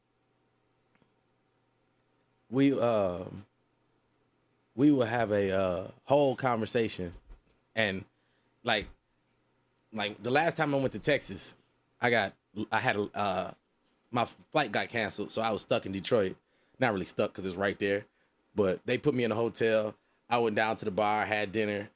we will have a whole conversation. And like the last time I went to Texas, my flight got canceled. So I was stuck in Detroit. Not really stuck because it's right there, but they put me in a hotel. I went down to the bar, had dinner,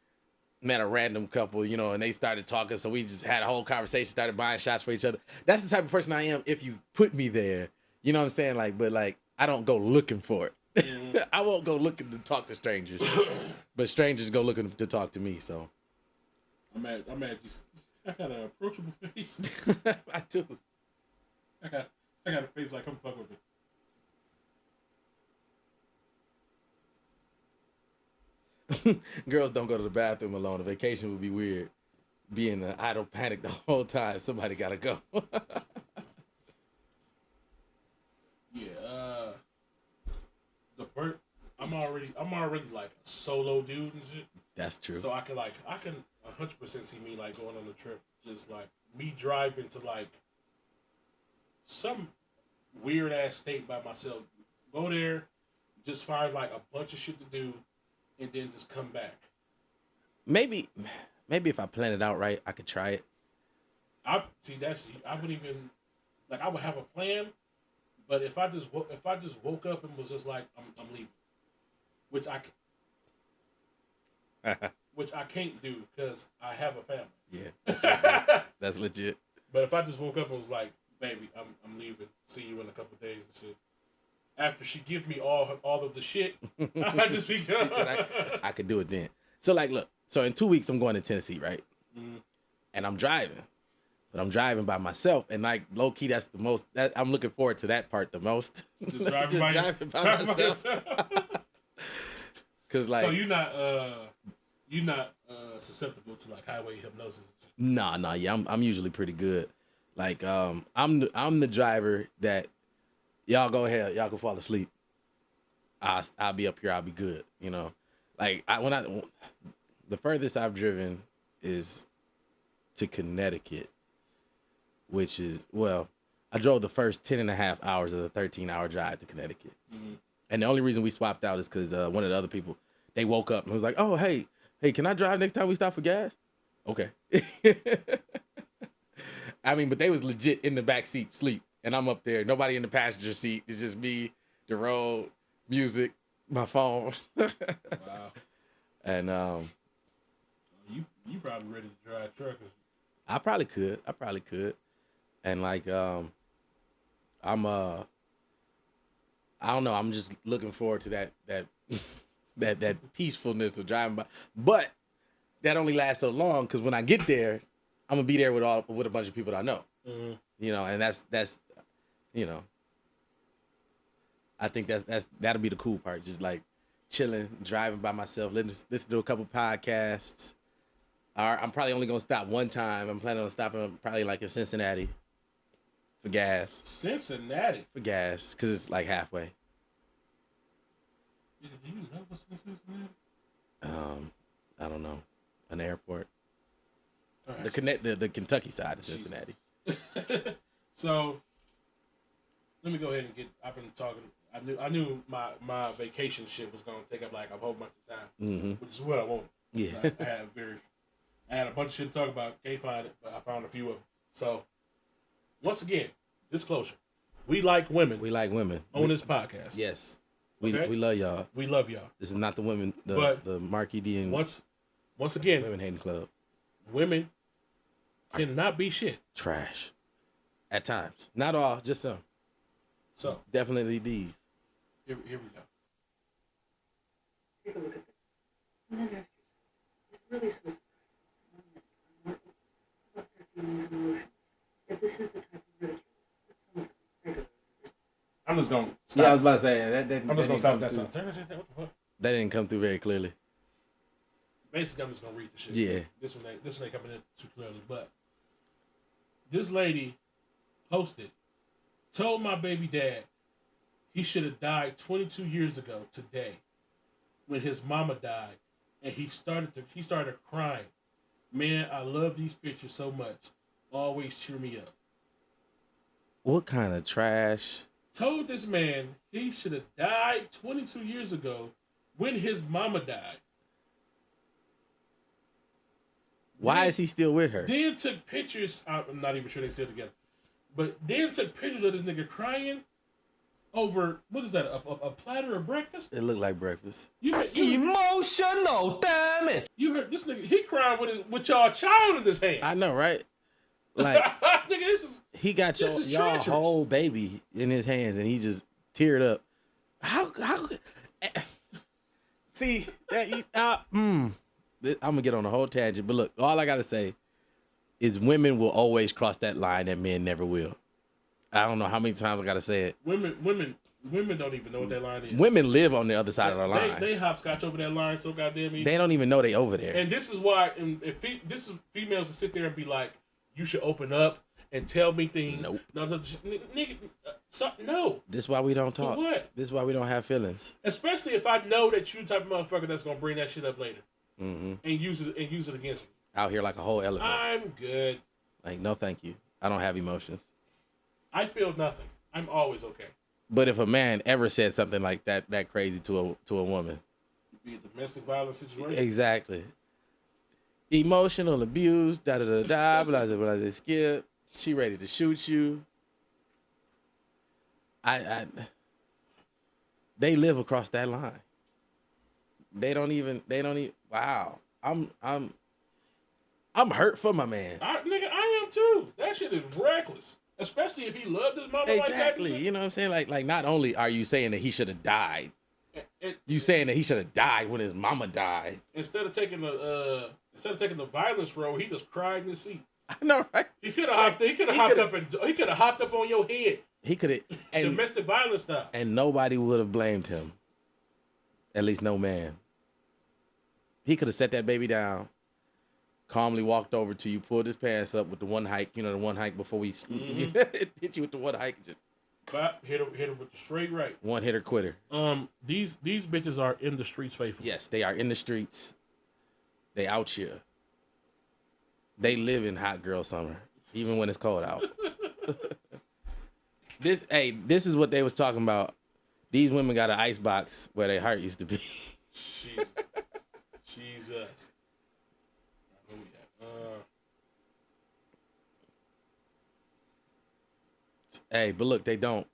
met a random couple, you know, and they started talking. So we just had a whole conversation, started buying shots for each other. That's the type of person I am if you put me there. You know what I'm saying? Like, but like, I don't go looking for it. Mm-hmm. I won't go looking to talk to strangers, but strangers go looking to talk to me. So I'm mad. You. I got an approachable face. I do. I got a face like, come fuck with me. Girls don't go to the bathroom alone. A vacation would be weird. Be in an idle panic the whole time. Somebody gotta go. Yeah. I'm already like a solo dude and shit. That's true. So I can 100% see me like going on a trip, just like me driving to like some weird ass state by myself. Go there, just find like a bunch of shit to do. And then just come back. Maybe if I plan it out right, I could try it. I would even like I would have a plan, but if I just woke up and was just like I'm leaving, which I can't do because I have a family. Yeah, that's legit. That's legit. But if I just woke up and was like, baby, I'm leaving. See you in a couple of days and shit. After she give me all of the shit, I just become. I could do it then. So like, look. So in 2 weeks, I'm going to Tennessee, right? Mm-hmm. And I'm driving, but I'm driving by myself. And like low key, that's the most. I'm looking forward to that part the most. Just driving by myself. Cause like, so you're not susceptible to like highway hypnosis. Nah. Yeah, I'm usually pretty good. Like I'm the driver that. Y'all go ahead. Y'all can fall asleep. I'll be up here. I'll be good. You know, like the furthest I've driven is to Connecticut, which is I drove the first 10.5 hours of the 13-hour drive to Connecticut, mm-hmm. And the only reason we swapped out is because one of the other people they woke up and was like, "Oh, hey, can I drive next time we stop for gas?" Okay. I mean, but they was legit in the back seat sleep. And I'm up there, nobody in the passenger seat. It's just me, the road, music, my phone. Wow. And you probably ready to drive truckers. I probably could. And like I don't know, I'm just looking forward to that peacefulness of driving by. But that only lasts so long because when I get there, I'm gonna be there with a bunch of people that I know. Mm-hmm. You know, and that's you know, I think that'll be the cool part. Just like chilling, driving by myself, listen to a couple podcasts. I'm probably only gonna stop one time. I'm planning on stopping probably like in Cincinnati for gas. Cincinnati for gas because it's like halfway. Do you know what's in Cincinnati? I don't know. An airport. Right. The Kentucky side of Cincinnati. So let me go ahead and I've been talking. I knew my vacation shit was gonna take up like a whole bunch of time, Mm-hmm. which is what I wanted. Yeah. I had a bunch of shit to talk about. Can't find it, but I found a few of them. So once again, disclosure: we like women. We like women on this podcast. Yes. We love y'all. We love y'all. This is not the women, But the Marky D and once again, women hating club. Women cannot be shit. Trash. At times. Not all, just some. So definitely these. Here we go. Take a look at this. And then ask yourself, it's really so surprising about their feelings and emotions. If this is the type of ridicule that someone regularly receives. I'm just gonna stop. Yeah, I was about to say I'm just gonna stop that sound. What the fuck? That didn't come through very clearly. Basically, I'm just gonna read the shit. Yeah. This one ain't coming in too clearly, but this lady posted, told my baby dad he should have died 22 years ago today when his mama died, and he started crying. Man, I love these pictures so much. Always cheer me up. What kind of trash? Told this man he should have died 22 years ago when his mama died. Why is he still with her? Then took pictures. I'm not even sure they're still together. But then took pictures of this nigga crying over, what is that, a platter of breakfast? It looked like breakfast. Emotional, damn it! You heard this nigga, he crying with y'all child in his hands. I know, right? Like, nigga, he got y'all whole baby in his hands and he just teared up. How see that I'm gonna get on a whole tangent, but look, all I gotta say is women will always cross that line that men never will. I don't know how many times I gotta say it. Women don't even know what that line is. Women live on the other side of the line. They hopscotch over that line so goddamn easy. They don't even know they over there. And this is why, this is females to sit there and be like, you should open up and tell me things. Nope. No, nigga, no. This is why we don't talk. For what? This is why we don't have feelings. Especially if I know that you the type of motherfucker that's gonna bring that shit up later Mm-hmm. and use it against me. Out here like a whole elephant. I'm good. Like, no, thank you. I don't have emotions. I feel nothing. I'm always okay. But if a man ever said something like that crazy to a woman, Be a domestic violence situation. exactly. Emotional abuse, blah blah blah, skip. She ready to shoot you. They live across that line. They don't even. Wow. I'm hurt for my man. I am too. That shit is reckless. Especially if he loved his mama like that. Exactly. You know what I'm saying? Like not only are you saying that he should have died, you saying that he should have died when his mama died. Instead of taking the violence road, he just cried in his seat. I know, right? He could have hopped up on your head. He could have Domestic violence stuff. and nobody would have blamed him. At least no man. He could have set that baby down, calmly walked over to you, pulled his pants up with the one hike, the one hike before we hit you with the one hike. Just hit her with the straight right. one hitter quitter. These bitches are in the streets faithful. Yes, they are in the streets. They out here. They live in hot girl summer, even when it's cold out. This is what they was talking about. These women got an ice box where their heart used to be. Jesus. Hey, but look, they don't.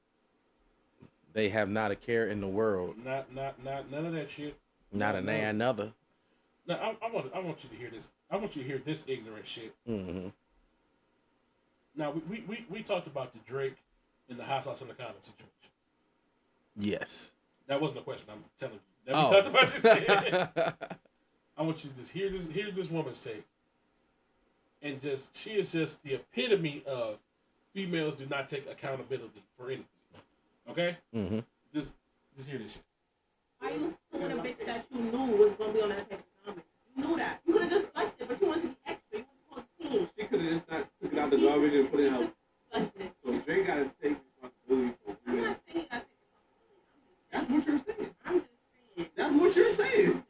They have not a care in the world. Not none of that shit. Not a nan another. Now I want you to hear this. I want you to hear this ignorant shit. Mm-hmm. Now we talked about the Drake and the hot sauce and the condom situation. Yes. That wasn't a question. I'm telling you. That we talked about this shit. I want you to just hear this woman's take. And she is just the epitome of females do not take accountability for anything. Okay? Mm-hmm. Just hear this shit. Why you with a bitch that you knew was gonna be on that type of comment? You knew that. You could have just flushed it, but you wanted to be extra. You wanted to clean. She could have just not took it out the garbage and put it out. Flushed it. So Drake got to take responsibility for I'm it. not saying you gotta take responsibility. That's what you're saying. I'm just saying. That's what you're saying.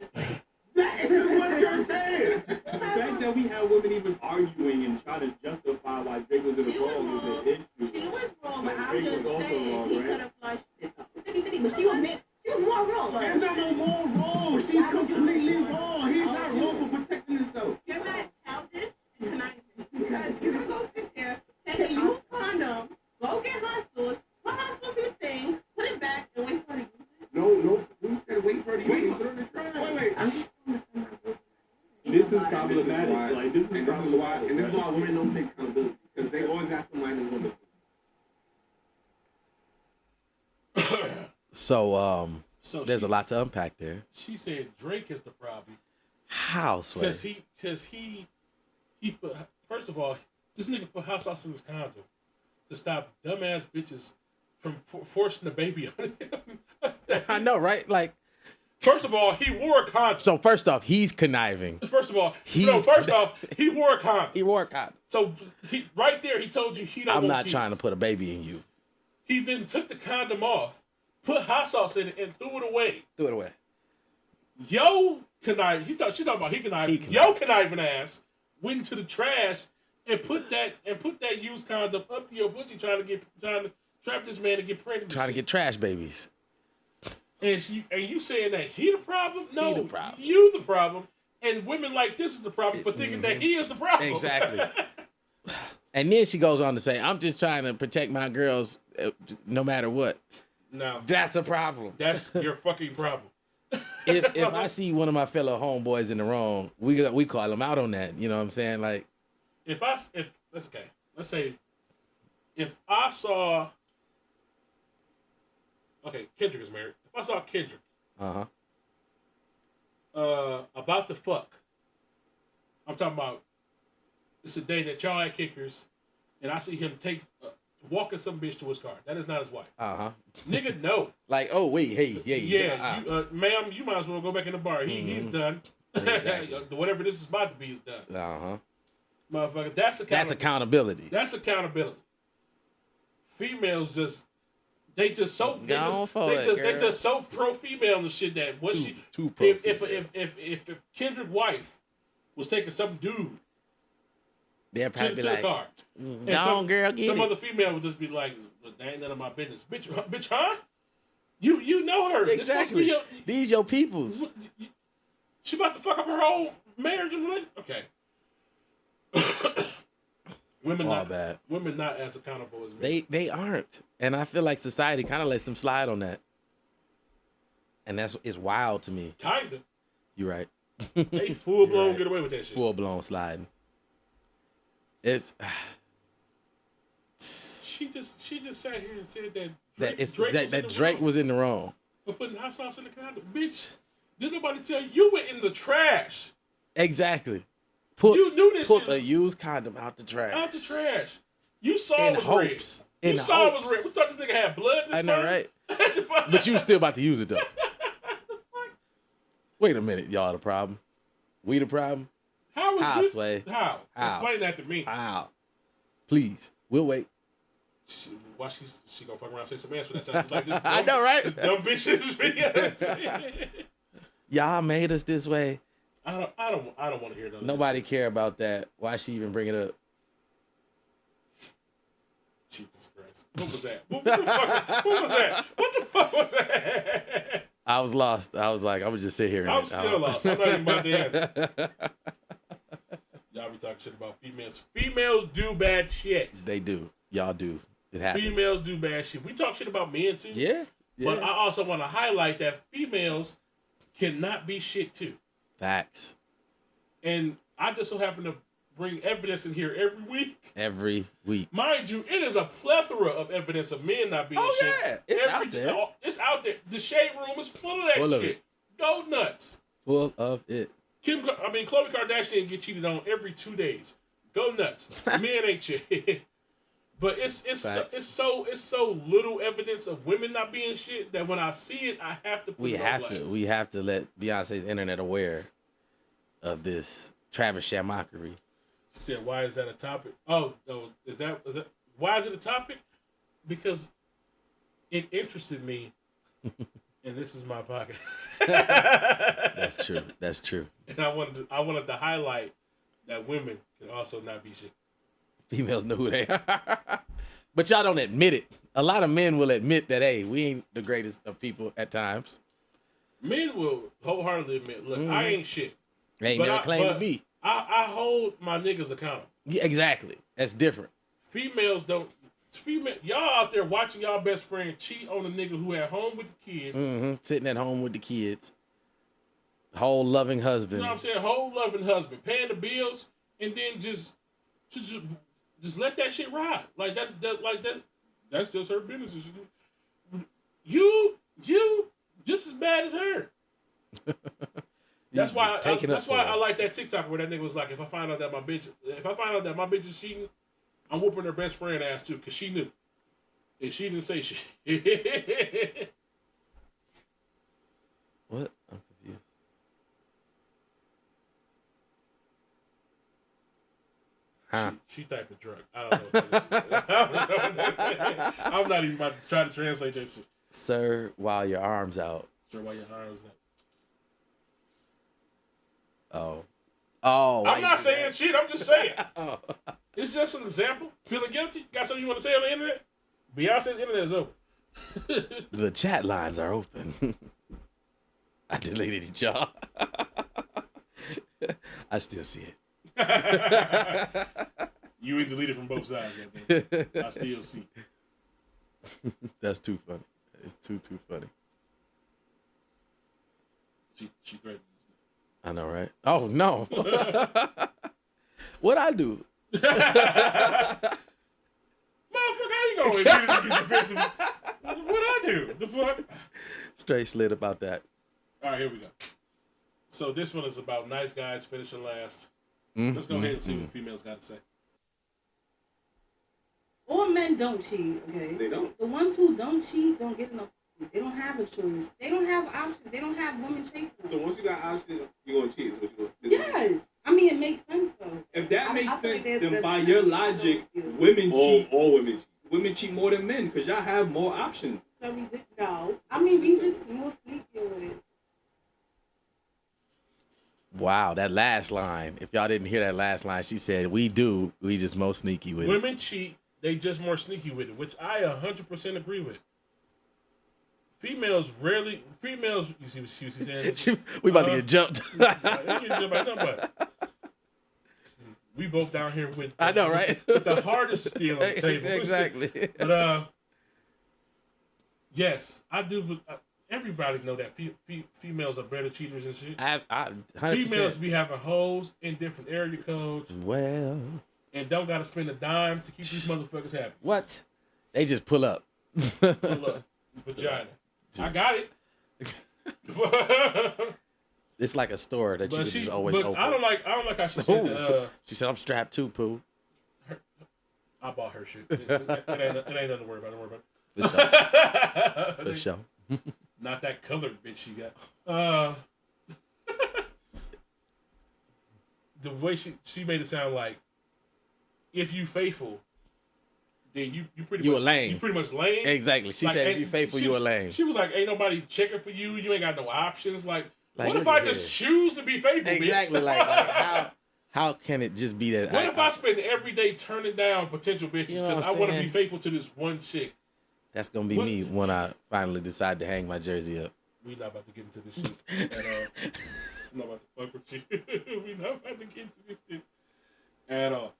That is what you're saying. The fact that we have women even arguing and trying to justify why Drake was in the wrong is an issue. She was wrong, but I'm Drake just was also saying wrong, he right? could have flushed it. Though. problematic. Like, this is problematic. And this is why women don't take accountability. Because they always got somebody that's women. So, So there's a lot to unpack there. She said Drake is the problem. How, Sway? Because he put, first of all, this nigga put hot sauce in his condom to stop dumbass bitches from forcing the baby on him. I know, right? Like, first of all, he wore a condom. so first off, he's conniving. First off, he wore a condom. He wore a condom. So right there, he told you he don't. I'm want not kids. trying to put a baby in you. He then took the condom off, put hot sauce in it, and threw it away. Throw it away. Yo conniving. She talking about he conniving. Yo conniving ass went into the trash and put that used condom up to your pussy, trying to trap this man to get pregnant. Trying to get trash babies. And you saying that he the problem? No, He the problem. You the problem. And women like this is the problem for thinking that he is the problem. Exactly. And then she goes on to say, "I'm just trying to protect my girls, no matter what." No, That's a problem. that's your fucking problem. If I see one of my fellow homeboys in the wrong, we call him out on that. You know what I'm saying? Like, If that's okay. Let's say if I saw, okay, Kendrick is married. If I saw Kendrick about to fuck, I'm talking about it's a day that y'all at Kickers, and I see him walking some bitch to his car. That is not his wife. Nigga, no. like, oh wait, hey, Yeah, ma'am, you might as well go back in the bar. He's done. Exactly. Whatever this is about to be is done. Motherfucker, that's accountability. That's accountability. Females they just so pro female and shit that what too pro if Kendrick's wife was taking some dude they'll to probably be the like, car, girl, get some it. other female would just be like, "That ain't none of my business, bitch, huh? You know her Exactly. These your peoples. She about to fuck up her whole marriage and relationship. Okay. Women not as accountable as men. They aren't, and I feel like society kind of lets them slide on that, and it's wild to me. Kinda. You're right. They full blown right. get away with that shit. Full blown sliding. It's She just sat here and said that Drake was in the wrong for putting hot sauce in the condom. Bitch, did nobody tell you were in the trash? Exactly. You knew this Put shit. a used condom out the trash. Out the trash. You saw it was hopes. red. In You saw hopes. it was red. We thought this nigga had blood in his I know, sperm. right? But you was still about to use it though. Wait a minute, y'all the problem. We the problem? How is Sway? How? How? Explain that to me. How? Please. We'll wait. Why she gonna fuck around and say some answer that sounds like this dumb, I know, right? This dumb bitch in this video. Y'all made us this way. I don't want to hear that. Nobody care about that. Why she even bring it up? Jesus Christ. What was that? What was that? What the fuck was that? I was lost. I was like, I would just sit here. I'm still lost. I'm not even about to answer. Y'all be talking shit about females. Females do bad shit. They do. Y'all do. It happens. Females do bad shit. We talk shit about men too. Yeah. But I also want to highlight that females cannot be shit too. Facts. And I just so happen to bring evidence in here every week. Every week. Mind you, it is a plethora of evidence of men not being shit. Yeah. It's out there. It's out there. The shade room is full of that shit. Go nuts. Full of it. Khloe Kardashian get cheated on every 2 days. Go nuts. Men ain't shit. But it's so little evidence of women not being shit that when I see it, I have to put it on blast. We have to let Beyonce's internet aware of this Travis Shamockery. She said, "Why is that a topic?" Oh, is that why is it a topic? Because it interested me, and this is my pocket. That's true. That's true. And I wanted to highlight that women can also not be shit. Females know who they are. But y'all don't admit it. A lot of men will admit that, hey, we ain't the greatest of people at times. Men will wholeheartedly admit, look, I ain't shit. They ain't never claimed to be. I hold my niggas accountable. Yeah, exactly. That's different. Females don't. Y'all out there watching y'all best friend cheat on a nigga who at home with the kids. Sitting at home with the kids. Whole loving You husband. know what I'm saying? Whole loving husband, paying the bills, and then just let that shit ride. Like that's just her business. You just as bad as her. That's why I like that TikTok where that nigga was like, if I find out that my bitch is cheating, I'm whooping her best friend ass too, cause she knew. And she didn't say shit. What? I'm confused. Huh? She type of drug. I don't know. I'm not even about to try to translate that shit. Sir, while your arms out. Sir, while your arms out. Oh. I'm not saying shit. I'm just saying. It's just an example. Feeling guilty? Got something you want to say on the internet? Beyonce's internet is open. The chat lines are open. I deleted it, y'all. I still see it. You ain't deleted from both sides. I still see. That's too funny. It's too funny. She threatened us. I know, right? Oh no. What'd I do? Motherfucker, how you going to be defensive? What'd I do? The fuck? Straight slid about that. All right, here we go. So this one is about nice guys finishing last. Let's go ahead and see what the females got to say. All men don't cheat, okay? They don't. The ones who don't cheat don't get enough. They don't have a choice. They don't have options. They don't have women chasing them. So once you got options, you're gonna cheat. Is what you Yes. I mean, it makes sense, though. If that makes I sense, think then by your logic, women cheat. All women cheat. Women cheat more than men because y'all have more options. So we did. No. I mean, we just more sneaky with it. Wow, that last line. If y'all didn't hear that last line, she said, we just more sneaky with it. Women cheat, they just more sneaky with it, which I 100% agree with. Females, you see what she's saying? We about to get jumped. We both down here with, I know, right? with the hardest steel on the table. Exactly. But, yes, I do. But, everybody know that females are better cheaters and shit. I 100%. Females be having hoes in different area codes. Well. And don't got to spend a dime to keep these motherfuckers happy. What? They just pull up. Pull up. Vagina. I got it. It's like a store that you can just always open. I don't like how she said she said, I'm strapped too, Pooh. I bought her shit. It ain't nothing to worry about. Don't worry about it. For sure. Not that colored bitch she got. The way she made it sound like, if you faithful, then you pretty much a lame. You pretty much lame. Exactly. She said, if you faithful, you a lame. She was like, ain't nobody checking for you. You ain't got no options. Like what if I just choose to be faithful? Exactly. Bitch? How can it just be that? What if I spend every day turning down potential bitches because I want to be faithful to this one chick? That's gonna be me when I finally decide to hang my jersey up. We not about to get into this shit at all. I'm not about to fuck with you. We not about to get into this shit at all.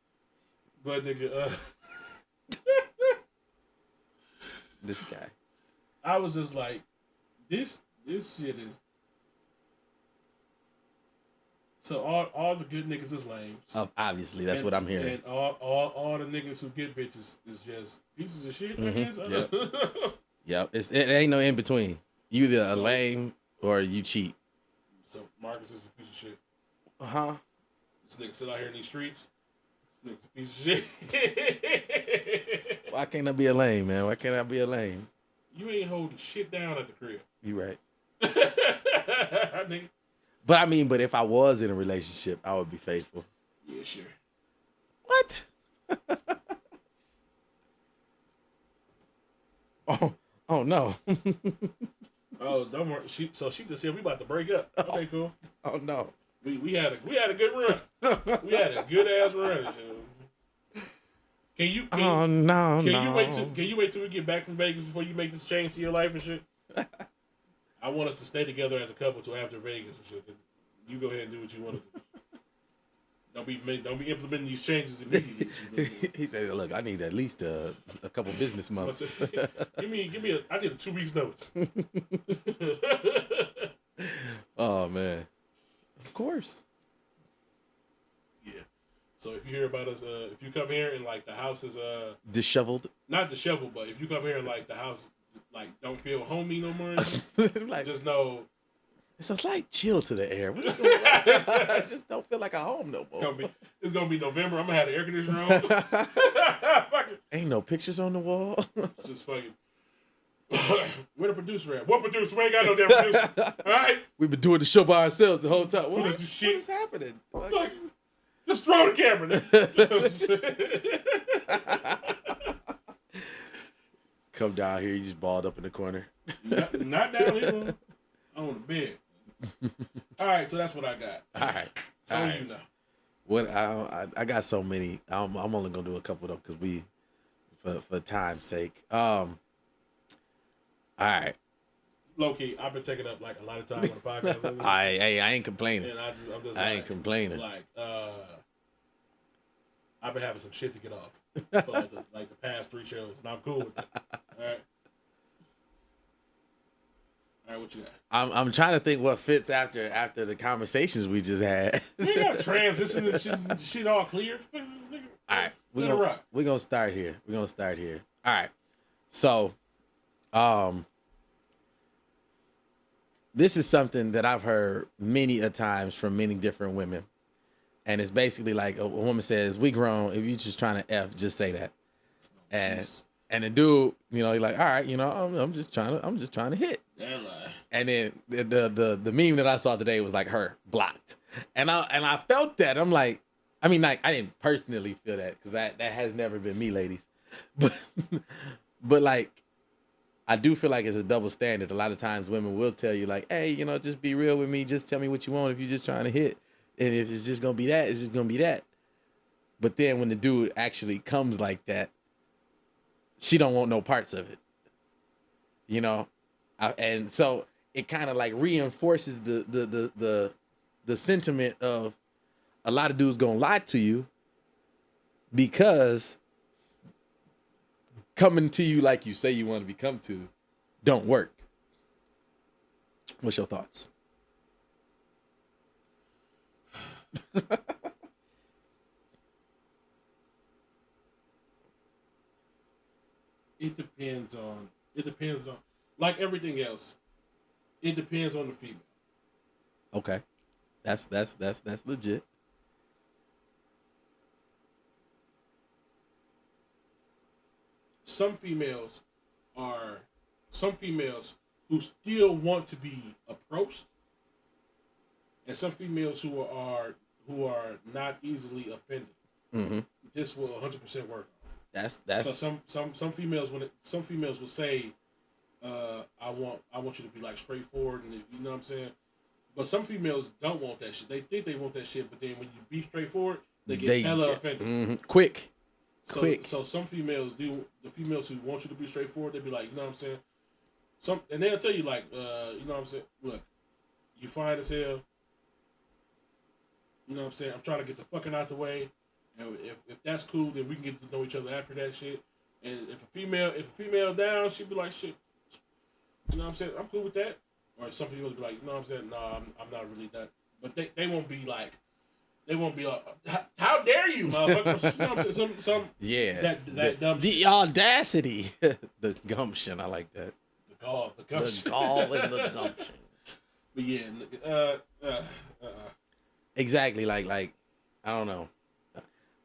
But nigga, this guy. I was just like, this shit is. So all the good niggas is lame. Obviously, that's what I'm hearing. And all the niggas who get bitches is just pieces of shit. I guess. Yep. It ain't no in between. You either a lame or you cheat. So Marcus is a piece of shit. This nigga sit out here in these streets. This nigga's a piece of shit. Why can't I be a lame, man? Why can't I be a lame? You ain't holding shit down at the crib. You right. Nigga. But I mean, if I was in a relationship, I would be faithful. Yeah, sure. What? Oh no. Oh, don't worry. She just said we about to break up. Okay, cool. Oh no. We had a good run. We had a good ass run. Can you wait till we get back from Vegas before you make this change to your life and shit? I want us to stay together as a couple till after Vegas and shit. You go ahead and do what you want to do. Don't be implementing these changes immediately. He said, "Look, I need at least a couple business months. give me I need a 2 weeks notice." Oh man. course. Yeah. So if you hear about us, if you come here and like the house is Disheveled. not disheveled, but if you come here and like the house like don't feel homey no more, Like, just know it's a slight chill to the air. What is going on? I just don't feel like a home no more. it's gonna be November. I'm gonna have the air conditioner on. Fucking, Ain't no pictures on the wall. just fucking. Where the producer at? What producer? We ain't got no damn producer. All right. We've been doing the show by ourselves the whole time. What Shit. is happening? Fuck. Just throw the camera. Come down here. You just balled up in the corner. Not down here. On the bed. All right, so that's what I got. All right. So All right. you know. What I got so many. I'm only gonna do a couple of them because for time's sake. All right. Low key, I've been taking up like a lot of time on the podcast lately. I ain't complaining. And I'm just I ain't complaining. Like, I've been having some shit to get off for like the past 3 shows, and I'm cool with it. All right. All right, what you got? I'm trying to think what fits after the conversations we just had. We ain't got to transition and shit all clear. All right, we're gonna start here. All right, so, this is something that I've heard many a times from many different women, and it's basically like a woman says, "We grown. If you just trying to f, just say that." And the dude, you know, he's like, "All right, you know, I'm just trying to hit." And then the meme that I saw today was like her blocked, and I felt that. I'm like, I mean, like I didn't personally feel that because that has never been me, ladies, but like I do feel like it's a double standard. A lot of times women will tell you like, hey, you know, just be real with me, just tell me what you want if you're just trying to hit, and if it's just gonna be that, it's just gonna be that. But then when the dude actually comes like that, she don't want no parts of it, you know. And so it kind of like reinforces the sentiment of a lot of dudes gonna lie to you because coming to you like you say you want to become to don't work. What's your thoughts? It depends on like everything else. It depends on the female. Okay, that's legit. Some females who still want to be approached, and some females who are not easily offended. Mm-hmm. This will 100% work. That's so some females some females will say, I want you to be like straightforward, and you know what I'm saying. But some females don't want that shit. They think they want that shit, but then when you be straightforward, they get hella offended. Mm-hmm. Quick. So some females do. The females who want you to be straightforward, they be like, you know what I'm saying. And they'll tell you like, you know what I'm saying. Look, you fine as hell. You know what I'm saying. I'm trying to get the fucking out the way. And if that's cool, then we can get to know each other after that shit. And if a female down, she'd be like, shit. You know what I'm saying? I'm cool with that. Or some people would be like, you know what I'm saying? No, I'm not really that. But they won't be like, how dare you, motherfucker? You know what I'm saying? Some yeah. That dumb the shit. Audacity, the gumption. I like that. The gumption. The gall and the gumption. But yeah, exactly. Like I don't know.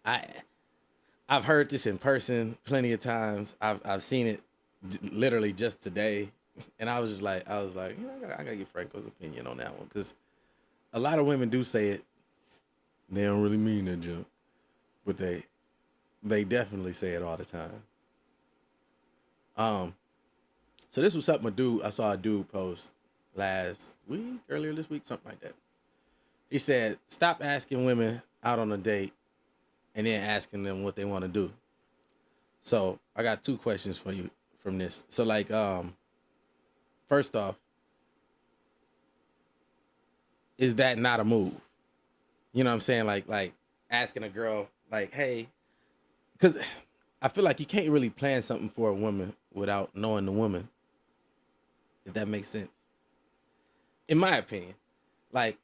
I've heard this in person plenty of times. I've seen it literally just today, and I was like, you know, I gotta get Franco's opinion on that one because a lot of women do say it. They don't really mean that junk, but they definitely say it all the time. So this was something I saw a dude post earlier this week, something like that. He said, "Stop asking women out on a date and then asking them what they want to do." So I got 2 questions for you from this. So like, first off, is that not a move? You know what I'm saying? Like asking a girl, like, hey, because I feel like you can't really plan something for a woman without knowing the woman, if that makes sense. In my opinion, like,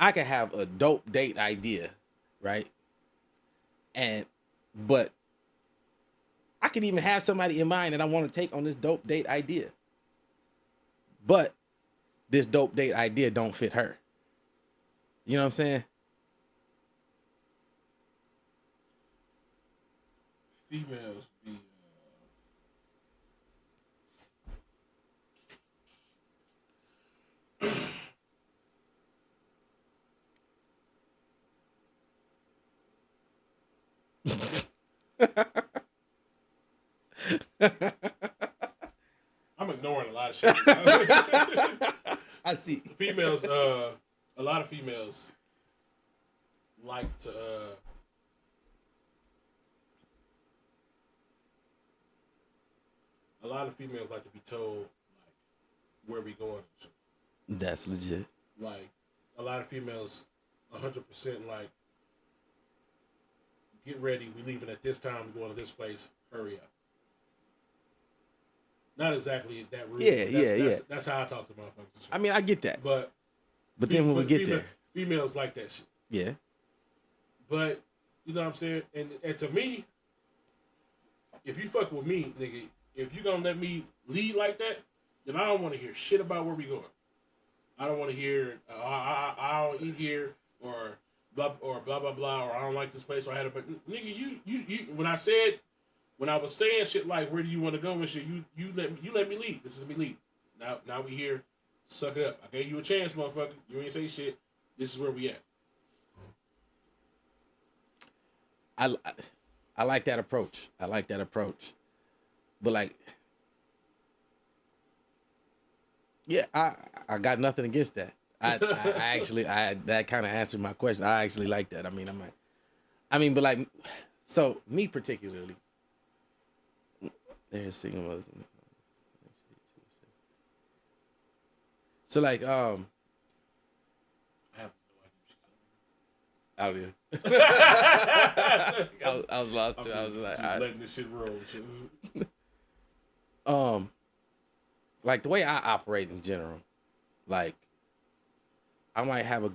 I could have a dope date idea, right? But I could even have somebody in mind that I want to take on this dope date idea. But this dope date idea don't fit her. You know what I'm saying? Females be I'm ignoring a lot of shit. I see. Females, a lot of females like to a lot of females like to be told like where we going. That's legit. Like a lot of females 100% like get ready, we leaving at this time, we going to this place, hurry up. Not exactly that rude. Yeah. That's how I talk to motherfuckers. I mean, I get that. But then when we get there. Females like that shit. Yeah. But, you know what I'm saying? And to me, if you fuck with me, nigga, if you gonna let me lead like that, then I don't want to hear shit about where we going. I don't want to hear, I don't eat here, or blah, blah, blah, or I don't like this place, or I had a, but nigga, you when I was saying shit like, where do you want to go and shit, you let me lead. This is me lead. Now we here, suck it up. I gave you a chance, motherfucker. You ain't say shit. This is where we at. I like that approach. But like, yeah, I got nothing against that. I actually that kind of answered my question. I actually like that. But like, so me particularly, there's single mothers. So like, I have no out here. I was lost too. I was like, just letting this shit roll. Like the way I operate in general, like I might have a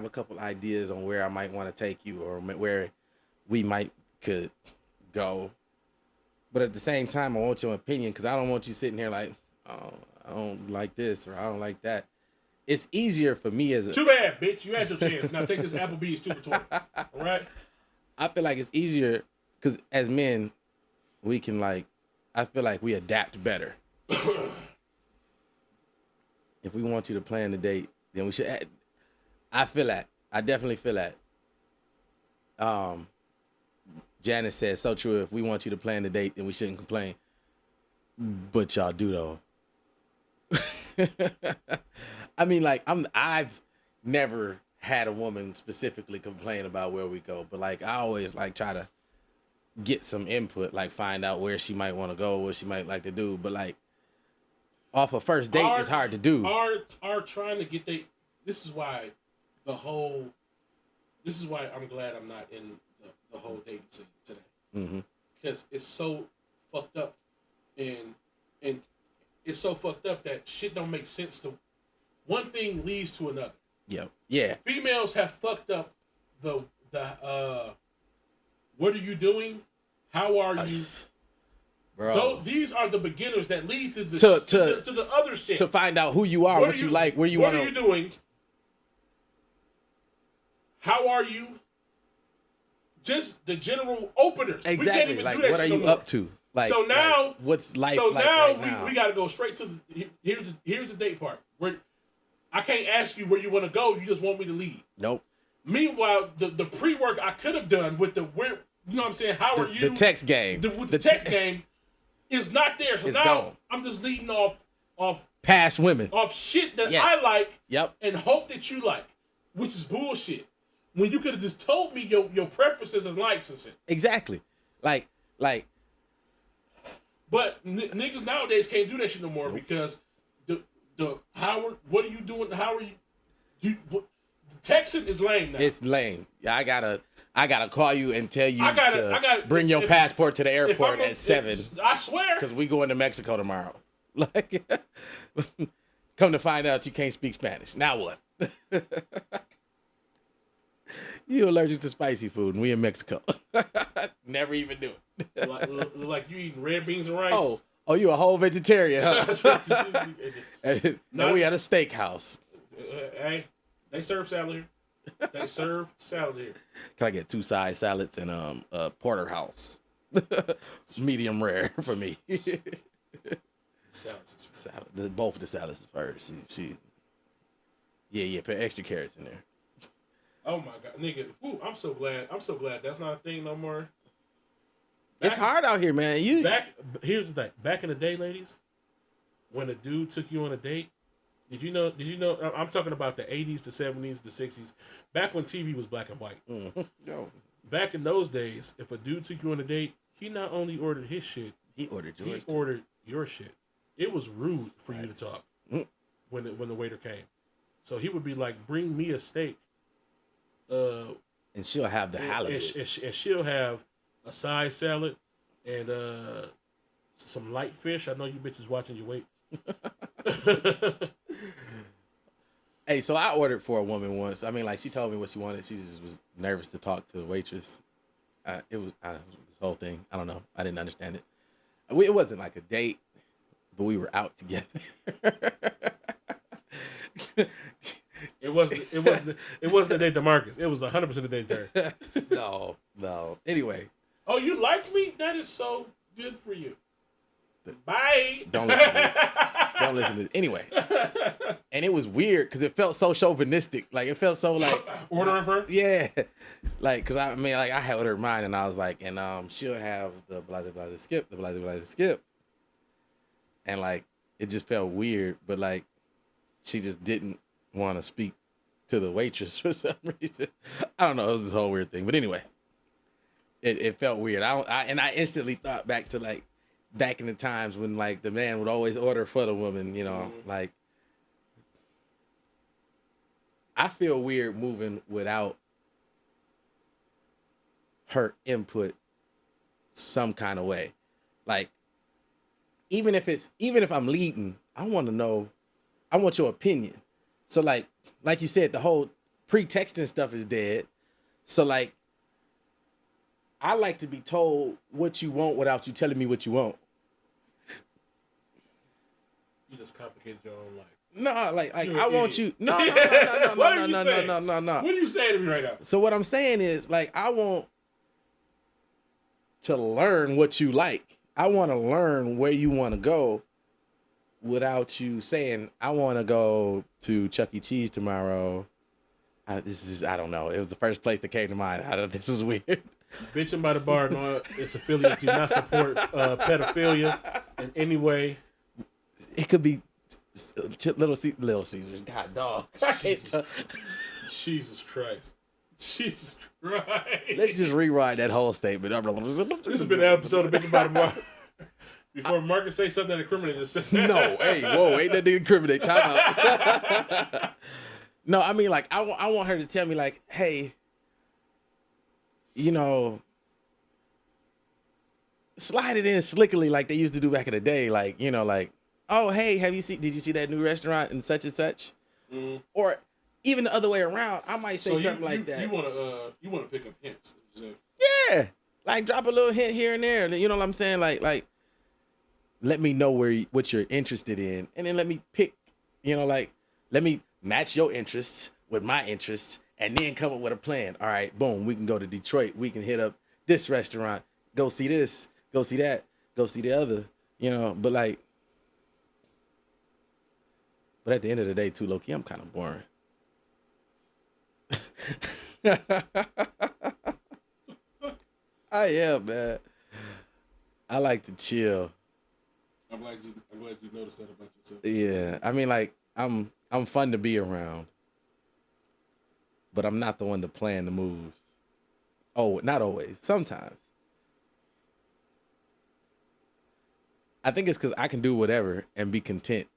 couple ideas on where I might want to take you or where we could go, but at the same time, I want your opinion because I don't want you sitting here like, oh, I don't like this or I don't like that. It's easier for me as a... Too bad, bitch. You had your chance. Now take this Applebee's 2 for 20. All right? I feel like it's easier because as men, we can like... I feel like we adapt better. If we want you to plan the date, then we should... I feel that. I definitely feel that. Janice said, so true. If we want you to plan the date, then we shouldn't complain. But y'all do, though. I mean, like, I've never had a woman specifically complain about where we go, but like, I always like try to get some input, like find out where she might want to go, what she might like to do. But like, off a first date, it's hard to do. Are trying to get this is why I'm glad I'm not in the whole dating scene today. Because it's so fucked up, and it's so fucked up that shit don't make sense. To one thing leads to another. Yep. Yeah. Females have fucked up the what are you doing? How are you? Bro. These are the beginners that lead to the other shit. To find out who you are, what you like, where you want to... What are you doing? How are you? Just the general openers. Exactly. We can't even like, do that what shit are you no more. up to? Like, so now, like, what's life so like now right now? we got to go straight to here's the date part. Where I can't ask you where you want to go. You just want me to lead. Nope. Meanwhile, the pre-work I could have done with you know what I'm saying? How are you? The text game. The text game is not there. So it's now gone. I'm just leading off past women. Off shit that Yes. I like. Yep. And hope that you like, which is bullshit. When you could have just told me your preferences and likes and shit. Exactly. Like. But niggas nowadays can't do that shit no more because the Howard, what are you doing? How are you? Texting is lame now. It's lame. I gotta call you and tell you I gotta bring your passport to the airport at 7. I swear. Because we going to Mexico tomorrow. Like, come to find out you can't speak Spanish. Now what? You allergic to spicy food, and we in Mexico. Never even knew it. like you eating red beans and rice. Oh, you a whole vegetarian, huh? and we at a steakhouse. Hey, they serve salad here. They serve salad here. Can I get 2 side salads and a porterhouse? Medium rare for me. Salads is first. Salad. Both of the salads is first. Yeah. Put extra carrots in there. Oh my god, nigga! Whew, I'm so glad that's not a thing no more. It's hard out here, man. Here's the thing. Back in the day, ladies, when a dude took you on a date, did you know? I'm talking about the 80s, the 70s, the 60s. Back when TV was black and white. Mm-hmm. Yo. Back in those days, if a dude took you on a date, he not only ordered his shit, he ordered yours. He ordered your shit. It was rude for you to talk when the waiter came. So he would be like, "Bring me a steak." And she'll have the halibut. And she'll have a side salad and some light fish. I know you bitches watching your weight. Hey, so I ordered for a woman once. I mean, like, she told me what she wanted. She just was nervous to talk to the waitress. It was this whole thing. I don't know. I didn't understand it. It wasn't like a date, but we were out together. It wasn't a date to Marcus. It was 100% a date to her. No. Anyway. Oh, you like me? That is so good for you. Bye. Don't listen to it. Don't listen to it. Anyway. And it was weird because it felt so chauvinistic. Like, it felt so like... Ordering for her? Yeah. Like, because I had ordered mine and I was like, and she'll have the blase skip, the blase skip. And like, it just felt weird, but like, she just didn't want to speak to the waitress for some reason. I don't know. It was this whole weird thing. But anyway, it felt weird. I instantly thought back to like, back in the times when like the man would always order for the woman, you know, like, I feel weird moving without her input some kind of way. Like, even if I'm leading, I want your opinion. So like you said, the whole pre-texting stuff is dead. So like, I like to be told what you want without you telling me what you want. You just complicated your own life. No, like I want you. No. No. What are you saying to me right now? So what I'm saying is, like, I want to learn what you like. I want to learn where you want to go without you saying, I want to go to Chuck E. Cheese tomorrow. I don't know. It was the first place that came to mind. This was weird. Bitchin by the Bar and its affiliates do not support pedophilia in any way. It could be Little Caesars. God, dog. Jesus Christ. Let's just rewrite that whole statement. This has been an episode of Bitchin by the Bar. Before Marcus say something that incriminates us. No, hey, whoa, ain't that to incriminate. Time out. No, I mean, like, I want her to tell me, like, hey, you know, slide it in slickly like they used to do back in the day. Like, you know, like, oh, hey, did you see that new restaurant in such and such? Mm. Or even the other way around, I might say something like that. You want to pick up hints. Yeah. Like, drop a little hint here and there. You know what I'm saying? Like, let me know what you're interested in. And then let me pick, you know, like, let me match your interests with my interests and then come up with a plan. All right, boom, we can go to Detroit. We can hit up this restaurant, go see this, go see that, go see the other, you know, but at the end of the day, too, low-key, I'm kind of boring. I am, man. I like to chill. I'm glad you noticed that about yourself. Yeah, I mean, like, I'm fun to be around, but I'm not the one to plan the moves. Oh, not always. Sometimes. I think it's because I can do whatever and be content.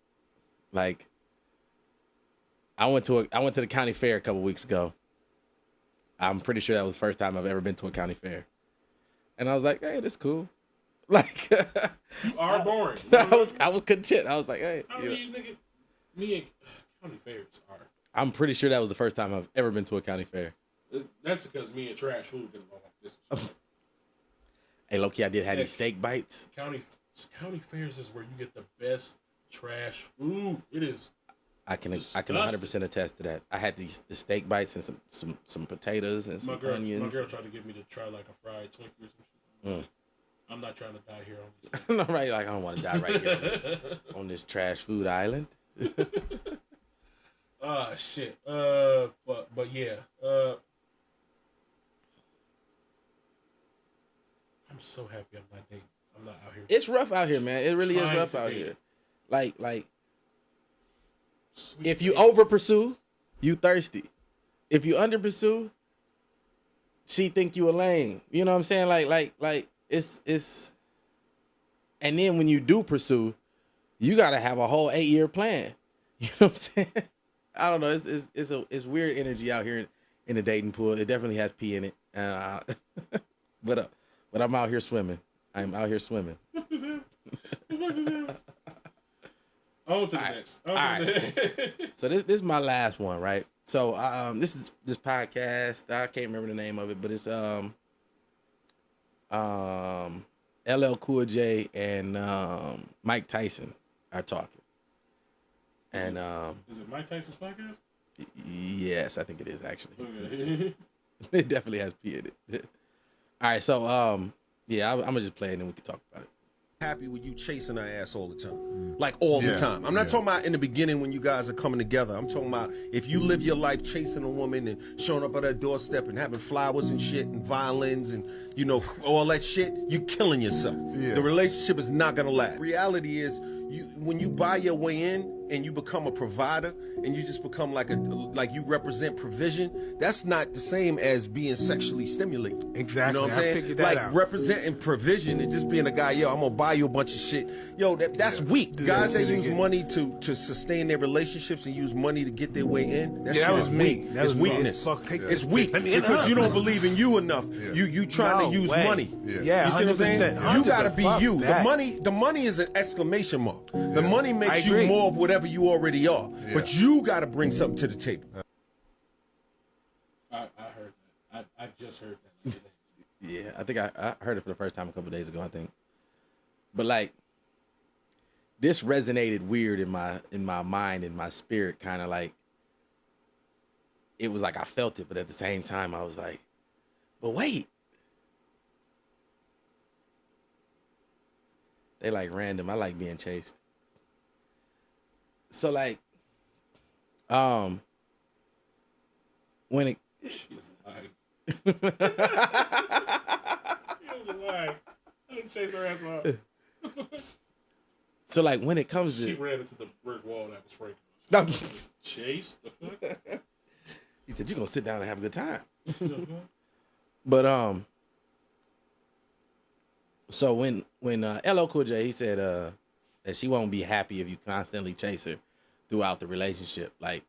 Like, I went to the county fair a couple weeks ago. I'm pretty sure that was the first time I've ever been to a county fair, and I was like, hey, this is cool. Like, you are boring. I was content. I was like, hey, me and county fairs are. I'm pretty sure that was the first time I've ever been to a county fair. That's because me and trash food get along like this. Hey, low-key, I did have these steak bites. County fairs is where you get the best trash food. It is. I can disgusting. 100% attest to that. I had the steak bites and some potatoes and some onions. My girl tried to get me to try like a fried Twinkie or something. I'm not trying to die here on this. No, right? Like, I don't want to die right here on this trash food island. Shit. But yeah. I'm so happy I'm not dating. I'm not out here. It's rough out here, man. It really is Trying rough to out date. here. Like, Sweet if you baby. over pursue, you thirsty. If you under pursue, she think you a lame. You know what I'm saying? Like it's. And then when you do pursue, you gotta have a whole 8-year plan. You know what I'm saying? I don't know. It's weird energy out here in the dating pool. It definitely has pee in it. But I'm out here swimming. I'm out here swimming. On to the next. All right. So this is my last one, right? So this podcast. I can't remember the name of it, but it's LL Cool J and Mike Tyson are talking. And Is it Mike Tyson's podcast? yes, I think it is actually. Okay. It definitely has pee in it. All right, so yeah, I'm gonna just play it and then we can talk about it. Happy with you chasing her ass all the time. Like all the time. I'm not talking about in the beginning when you guys are coming together. I'm talking about if you live your life chasing a woman and showing up at her doorstep and having flowers and shit and violins and, you know, all that shit, you're killing yourself. The relationship is not gonna last. Reality is, when you buy your way in and you become a provider and you just become like you represent provision, that's not the same as being sexually stimulated. Exactly. You know what I'm saying? I figured that out. Representing provision and just being a guy, yo, I'm gonna buy you a bunch of shit. Yo, that's weak. Guys that use money to sustain their relationships and use money to get their way in, that shit is weak. It's weakness. It's weak because you don't believe in you enough. You trying to use money. Yeah, you see what I'm saying? 100%. You gotta be you. That. The money is an exclamation mark. The money makes you more of whatever you already are. But you gotta bring something to the table. I heard that. I just heard that today. Yeah, I think I heard it for the first time a couple days ago, I think. But like, this resonated weird in my mind, in my spirit, kind of like, it was like I felt it, but at the same time I was like, but wait. They like random. I like being chased. So like, when it She is lying. She is lying. I didn't chase her ass off. so like when it comes She to, ran into the brick wall that was Frank. No. Chase? The fuck? he said, "You're gonna sit down and have a good time." The fuck? But so when LL Cool J, he said that she won't be happy if you constantly chase her throughout the relationship, like.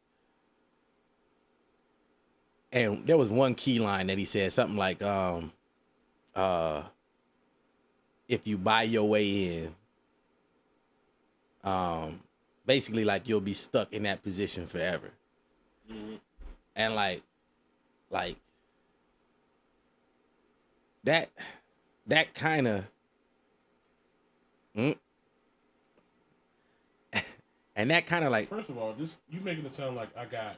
And there was one key line that he said, something like, if you buy your way in, basically like you'll be stuck in that position forever. Mm-hmm. And like that kind of, and that kind of like, First of all, this you making it sound like I got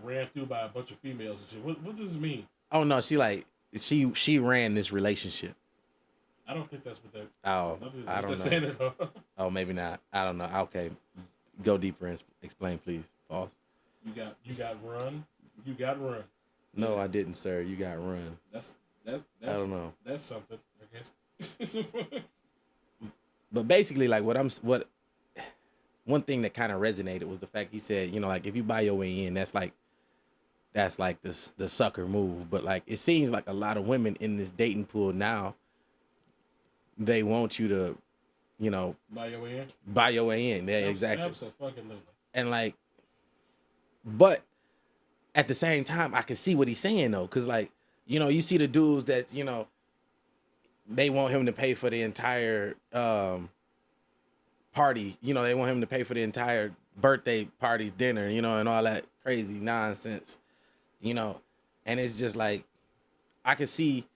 ran through by a bunch of females and shit. What does this mean? oh no, she ran this relationship. I don't think that's what that. Oh, I don't know. Saying it all. Oh, maybe not. I don't know. Okay, go deeper and explain, please. Boss. You got run. You got run. No, I didn't, sir. You got run. That's I don't know. That's something, I guess. But basically, like one thing that kind of resonated was the fact he said, you know, like if you buy your way in, that's like the sucker move. But like it seems like a lot of women in this dating pool now, they want you to, you know, Buy your way in. buy your way in. Yeah, exactly. Absolutely. And like, but at the same time, I can see what he's saying though, because like, you know, you see the dudes that, you know, they want him to pay for the entire party. You know, they want him to pay for the entire birthday parties, dinner, you know, and all that crazy nonsense, you know. And it's just like, I could see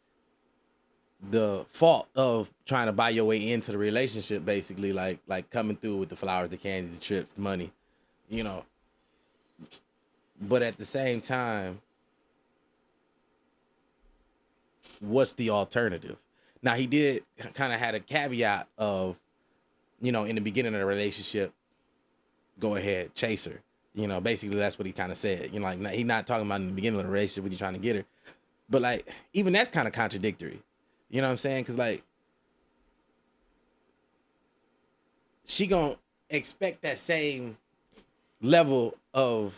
the fault of trying to buy your way into the relationship, basically, like coming through with the flowers, the candies, the trips, the money, you know. But at the same time, what's the alternative? Now, he did kind of had a caveat of, you know, in the beginning of the relationship, go ahead, chase her. You know, basically that's what he kind of said. You know, like, he's not talking about in the beginning of the relationship when you're trying to get her. But, like, even that's kind of contradictory. You know what I'm saying? Because, like, she gonna expect that same level of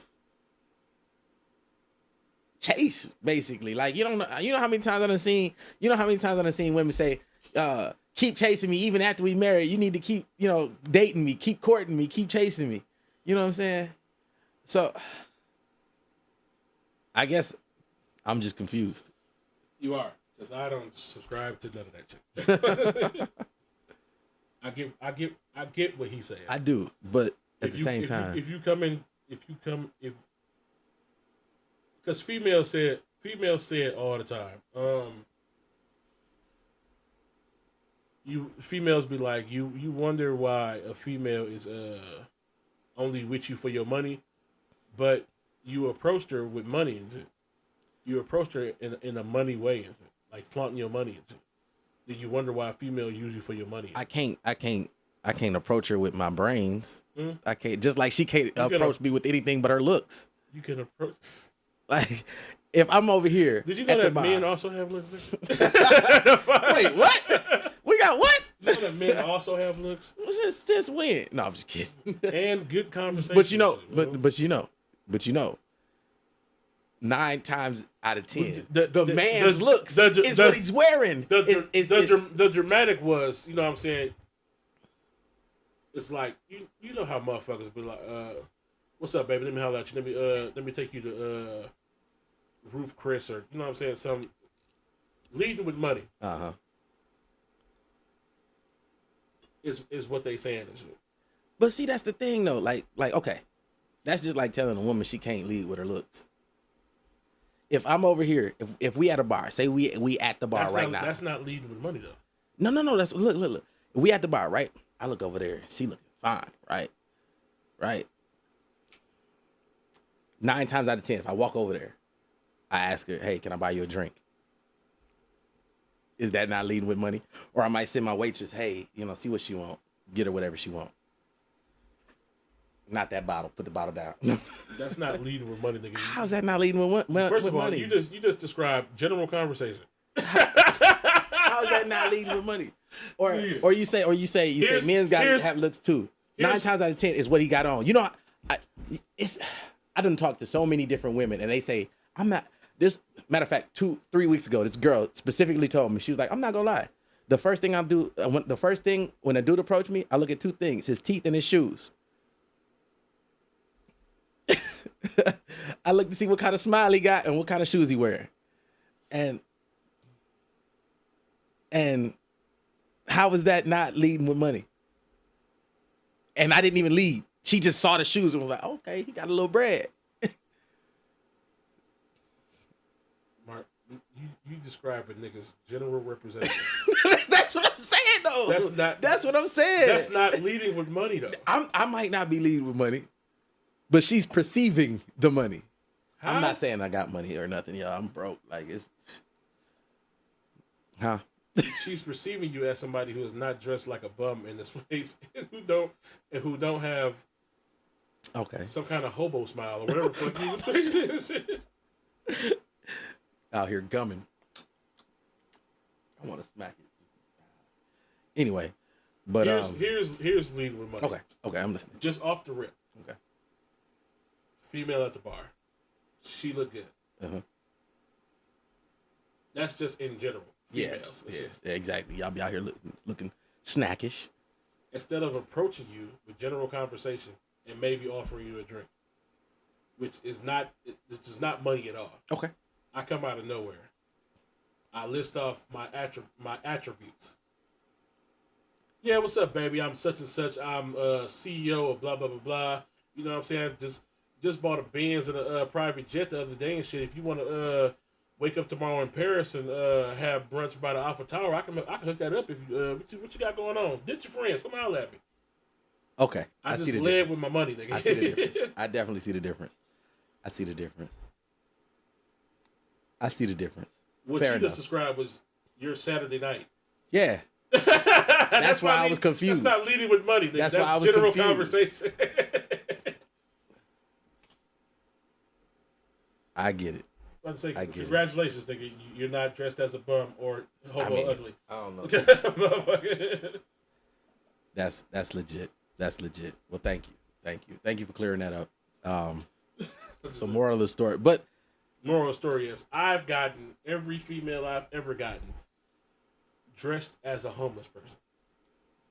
chase, basically. Like, you know how many times I done seen women say, keep chasing me even after we married. You need to keep, you know, dating me, keep courting me, keep chasing me. You know what I'm saying? So I guess I'm just confused. You are, because I don't subscribe to none of that shit. I get what he's saying. I do, but at the same time, because females say it all the time. Females be like, you wonder why a female is only with you for your money, but you approached her with money and shit. You approached her in a money way and shit, like flaunting your money and shit. Then you wonder why a female use you for your money. I can't approach her with my brains. I can't, just like she can't approach me with anything but her looks. You can approach. Like, if I'm over here, did you know that men also have looks? Wait, what? We got what? You know that men also have looks? Since when? No, I'm just kidding. And good conversation. But you know, 9 times out of 10, the man's looks is what he's wearing. The dramatic was, you know what I'm saying? It's like, you know how motherfuckers be like, what's up, baby? Let me holler at you. Let me take you to Roof Chris, or you know what I'm saying? Some leading with money. Is what they saying and shit. But see, that's the thing though. Like, okay, that's just like telling a woman she can't lead with her looks. If I'm over here, if we at a bar, say we at the bar now. That's not leading with money though. No. That's look. We at the bar, right? I look over there. She looking fine, right? 9 times out of 10, if I walk over there, I ask her, "Hey, can I buy you a drink?" Is that not leading with money? Or I might send my waitress, "Hey, you know, see what she want. Get her whatever she want. Not that bottle. Put the bottle down." That's not leading with money, nigga. How's that not leading with money? First of all, you just described general conversation. How's that not leading with money? Or you say men's got to have looks too. 9 times out of 10 is what he got on. You know, I done talked to so many different women, and they say, I'm not this. Matter of fact, 2-3 weeks ago, this girl specifically told me, she was like, I'm not gonna lie. The first thing when a dude approach me, I look at 2 things: his teeth and his shoes. I look to see what kind of smile he got and what kind of shoes he wearing. And how is that not leading with money? And I didn't even lead. She just saw the shoes and was like, okay, he got a little bread. Mark, you describe a nigga's general representative. That's what I'm saying, though. That's what I'm saying. That's not leading with money, though. I might not be leading with money, but she's perceiving the money. How? I'm not saying I got money or nothing, y'all. I'm broke. Like, it's... Huh? She's perceiving you as somebody who is not dressed like a bum in this place, and who don't have some kind of hobo smile or whatever the fuck you was saying. Out here gumming. I want to smack it. Anyway, but here's leading with money. Okay, I'm listening. Just off the rip. Okay. Female at the bar. She look good. That's just in general. Females. Yeah, exactly. Y'all be out here looking snackish. Instead of approaching you with general conversation and maybe offering you a drink, which is not money at all. Okay. I come out of nowhere. I list off my attributes. Yeah, what's up, baby? I'm such and such. I'm CEO of blah blah blah blah. You know what I'm saying? Just bought a Benz and a private jet the other day and shit. If you want to wake up tomorrow in Paris and have brunch by the Alpha Tower, I can hook that up. If you what you got going on? Ditch your friends. Come out at me. Okay, I see just the led difference. with my money, nigga. I see the difference. I definitely see the difference. I see the difference. I see the difference. What Fair you enough. just described was your Saturday night. Yeah. That's why I was confused. That's not leading with money. Nigga. That's why I was general confused. conversation. I get it. I was say, I get it. congratulations, nigga. You're not dressed as a bum or homo ugly. I don't know. That's legit. That's legit. Well, thank you for clearing that up. So moral of the story, but moral of the story is I've gotten every female I've ever gotten dressed as a homeless person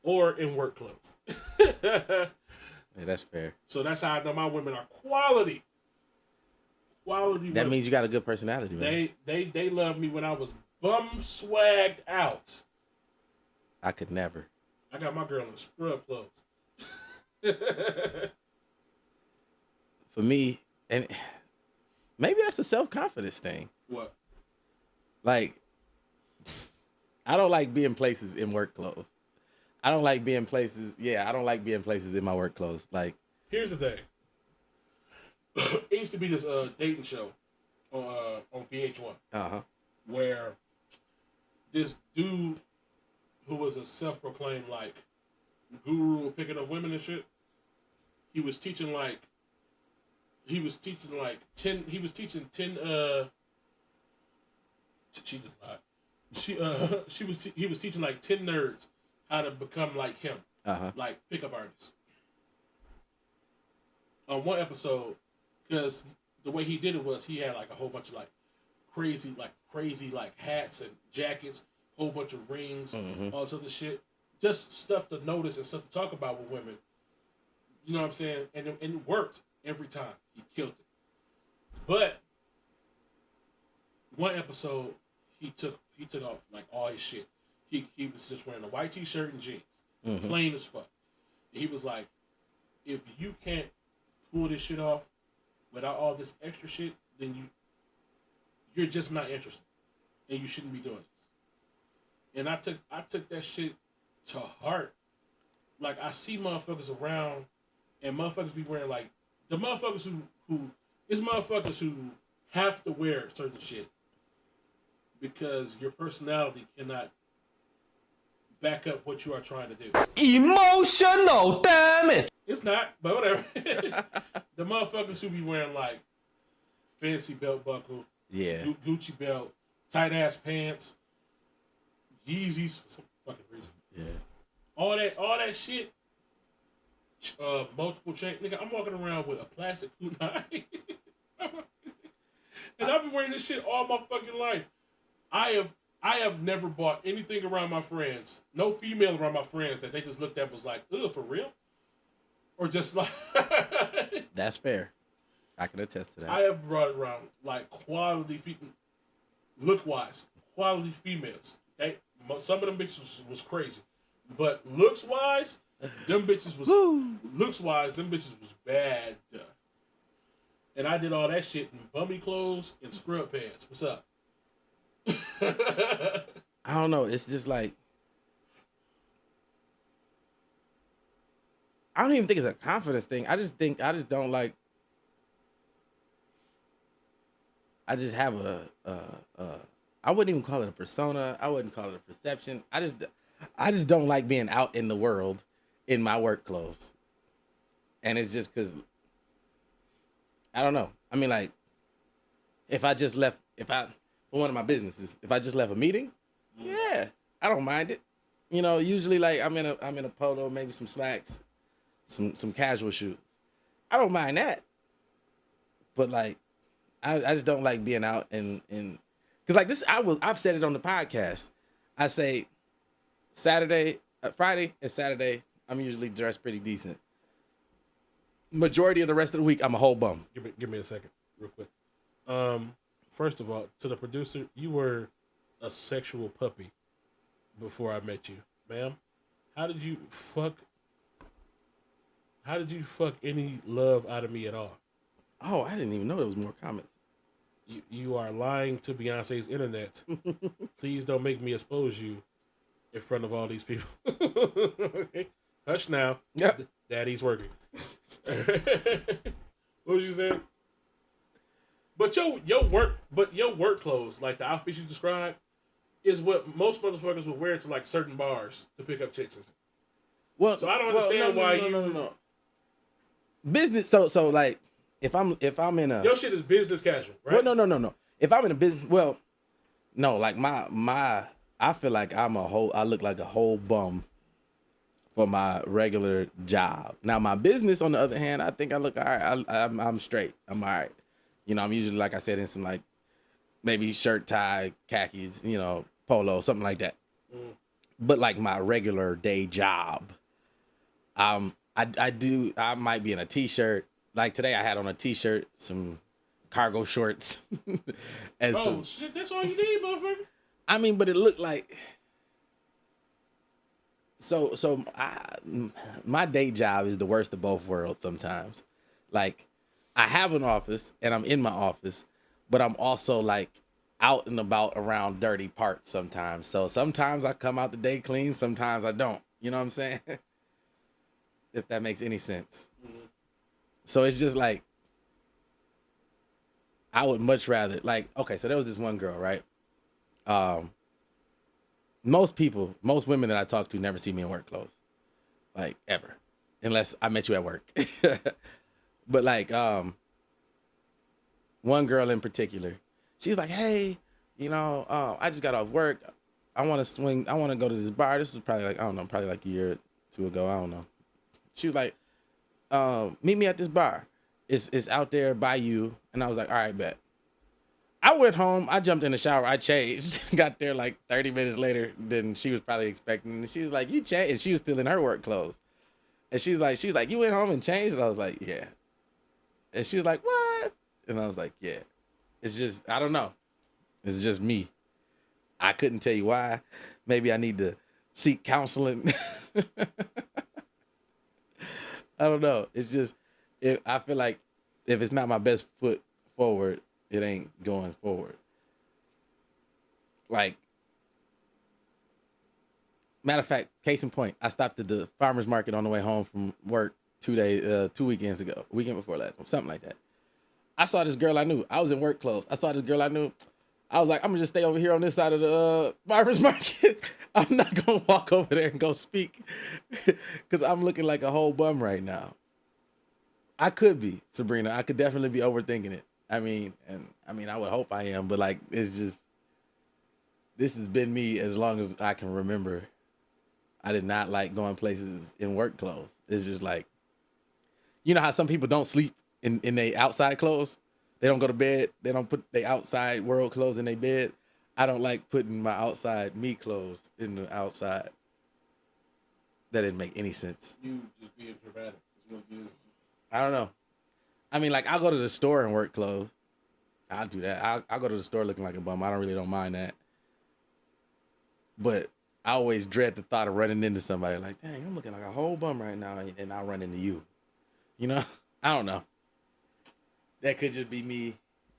or in work clothes. yeah, that's fair. So that's how I know my women are quality. Quality. That means you got a good personality, man. They loved me when I was bum swagged out. I could never. I got my girl in scrub clothes. For me, and maybe that's a self-confidence thing. What? Like, I don't like being places in work clothes. I don't like being places. Yeah, I don't like being places in my work clothes. Like, here's the thing. It used to be this dating show on VH1 where this dude who was a self-proclaimed like guru of picking up women and shit, he was teaching 10 he was teaching 10 she just lied. He was teaching like 10 nerds how to become like him, like pickup artists. On one episode, because the way he did it was he had like a whole bunch of like crazy hats and jackets, whole bunch of rings, all this other shit, just stuff to notice and stuff to talk about with women. You know what I'm saying? And it worked every time. He killed it. But one episode, he took off like all his shit. He was just wearing a white t-shirt and jeans, plain as fuck. And he was like, if you can't pull this shit off without all this extra shit, then you're just not interested, and you shouldn't be doing this. And I took that shit to heart. Like, I see motherfuckers around, and motherfuckers be wearing like the motherfuckers who have to wear certain shit because your personality cannot back up what you are trying to do. Emotional, damn it! It's not, but whatever. The motherfuckers who be wearing like fancy belt buckle, Gucci belt, tight ass pants, Yeezys for some fucking reason. Yeah. All that shit. Multiple chain, nigga. I'm walking around with a plastic kunai, and I've been wearing this shit all my fucking life. I have never bought anything around my friends, no female around my friends that they just looked at and was like, ugh, for real? Or just like... That's fair. I can attest to that. I have brought around like quality, look-wise, quality females. Some of them bitches was crazy. But looks-wise, them bitches was bad. And I did all that shit in bummy clothes and scrub pants. What's up? I don't know. It's just like, I don't even think it's a confidence thing. I just don't like. I just have I wouldn't even call it a persona. I wouldn't call it a perception. I just don't like being out in the world in my work clothes. And it's just because, I don't know. I mean, like, for one of my businesses, if I just left a meeting, yeah, I don't mind it. You know, usually like I'm in a polo, maybe some slacks, some casual shoes. I don't mind that. But like, I just don't like being out and because like this, I've said it on the podcast. I say Friday and Saturday, I'm usually dressed pretty decent. Majority of the rest of the week, I'm a whole bum. Give me a second, real quick. First of all, to the producer, you were a sexual puppy before I met you, ma'am. How did you How did you fuck any love out of me at all? Oh, I didn't even know there was more comments. You are lying to Beyonce's internet. Please don't make me expose you in front of all these people. Okay. Hush now. Yep. Daddy's working. What was you saying? But your work clothes, like the outfits you described, is what most motherfuckers would wear to like certain bars to pick up chicks. Well, so I don't understand why no. Business. So like, if I'm in a your shit is business casual, right? Well, no. If I'm in a business, well, no, like my I feel like I look like a whole bum for my regular job. Now my business, on the other hand, I think I look all right. I'm straight. I'm all right. You know, I'm usually, like I said, in some like maybe shirt, tie, khakis, you know, polo, something like that. But like my regular day job, I might be in a t-shirt. Like today I had on a t-shirt, some cargo shorts. And shit, that's all you need, motherfucker. I mean, but it looked like my day job is the worst of both worlds sometimes. Like, I have an office and I'm in my office, but I'm also like out and about around dirty parts sometimes. So sometimes I come out the day clean, sometimes I don't. You know what I'm saying? If that makes any sense. Mm-hmm. So it's just like, I would much rather, like, okay, so there was this one girl, right? Most women that I talk to never see me in work clothes. Like, ever. Unless I met you at work. But like, one girl in particular, she's like, hey, you know, I just got off work. I want to go to this bar. This was probably like, I don't know, probably like a year or two ago. I don't know. She was like, meet me at this bar. It's out there by you. And I was like, all right, bet. I went home. I jumped in the shower. I changed. Got there like 30 minutes later than she was probably expecting. And she was like, you changed? And she was still in her work clothes. And she was like, you went home and changed? And I was like, yeah. And she was like, what? And I was like, yeah. It's just, I don't know. It's just me. I couldn't tell you why. Maybe I need to seek counseling. I don't know. It's just, I feel like if it's not my best foot forward, it ain't going forward. Like, matter of fact, case in point, I stopped at the farmer's market on the way home from work 2 weekends ago, weekend before last, something like that. I saw this girl I knew. I was in work clothes. I saw this girl I knew. I was like, I'm gonna just stay over here on this side of the farmer's market. I'm not gonna walk over there and go speak because I'm looking like a whole bum right now. I could be, Sabrina. I could definitely be overthinking it. I mean, I would hope I am, but like, it's just, this has been me as long as I can remember. I did not like going places in work clothes. It's just like, you know how some people don't sleep in their outside clothes? They don't go to bed. They don't put their outside world clothes in their bed. I don't like putting my outside me clothes in the outside. That didn't make any sense. You just being dramatic. I don't know. I mean, like, I'll go to the store and work clothes. I'll do that. I'll go to the store looking like a bum. I don't mind that. But I always dread the thought of running into somebody like, dang, I'm looking like a whole bum right now, and I'll run into you. You know? I don't know. That could just be me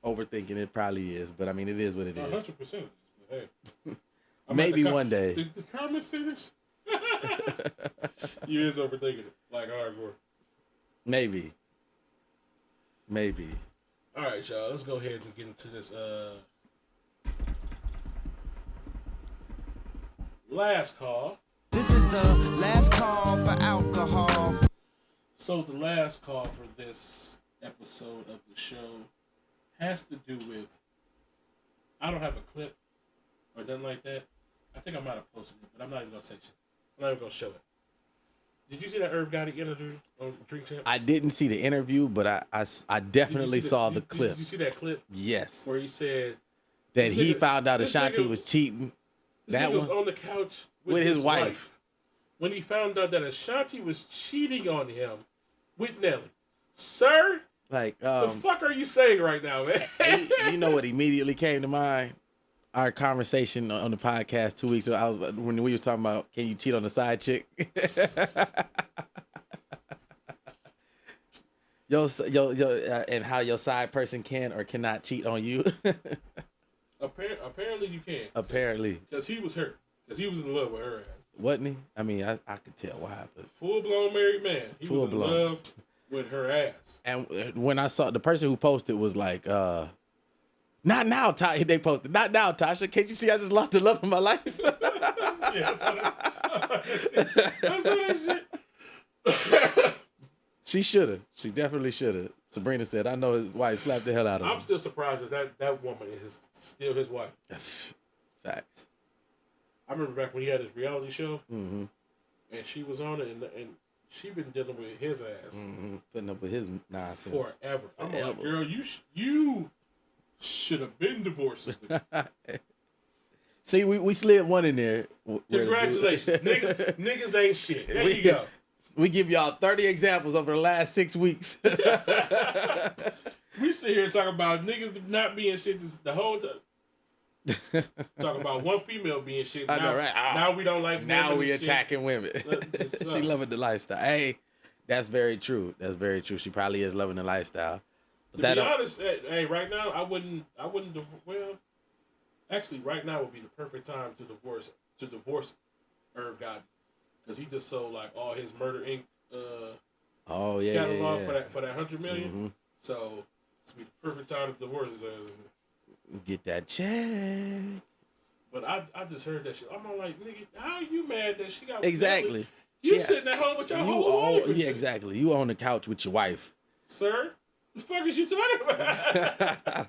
overthinking. It probably is, but I mean, it is what it is. 100%. Hey. Maybe one day. Did the comments say this? You is overthinking it, like hardcore. Maybe. All right, y'all. Let's go ahead and get into this last call. This is the last call for alcohol. So the last call for this episode of the show has to do with, I don't have a clip or nothing like that. I think I might have posted it, but I'm not even gonna say shit. I'm not even gonna show it. Did you see that Irv Gotti interview on Drink Champs? I didn't see the interview, but I definitely saw the clip. Did you see that clip? Yes. Where he said that he found out Ashanti was cheating. That was on the couch with his wife. When he found out that Ashanti was cheating on him with Nelly. Sir? Like, the fuck are you saying right now, man? you know what immediately came to mind? Our conversation on the podcast 2 weeks ago, when we was talking about, can you cheat on the side chick? and how your side person can or cannot cheat on you. Apparently you can. Apparently. Because he was hurt. Because he was in love with her ass. Wasn't he? I mean, I could tell why, but Full-blown married man. He was in love with her ass. And when I saw the person who posted was like, not now, Tasha. They posted, not now, Tasha. Can't you see I just lost the love of my life? Yeah, I saw that shit. She should have. She definitely should have. Sabrina said, I know his wife slapped the hell out of him. I'm still surprised that woman is still his wife. Facts. I remember back when he had his reality show, Mm-hmm. and she was on it, and she been dealing with his ass. Mm-hmm. Putting up with his nonsense. Forever. I'm like, girl, you should have been divorced. See, we slid one in there. Congratulations. Niggas ain't shit. There you go. We give y'all 30 examples over the last 6 weeks. We sit here talking about niggas not being shit the whole time. Talking about one female being shit. I know, right? Now we don't like women. Now we shit. attacking women. She loving the lifestyle. Hey, that's very true. That's very true. She probably is loving the lifestyle. But to be honest, hey, right now I wouldn't. Well, actually, right now would be the perfect time to divorce Irv Gotti, because he just sold like all his Murder Inc. Catalog for that $100 million. Mm-hmm. So it's be the perfect time to divorce his ass. Get that check. But I just heard that shit. I'm all like, nigga, how are you mad that she got exactly? You sitting at home with your whole wife. Yeah, exactly. You on the couch with your wife. Sir, the fuck is you talking about?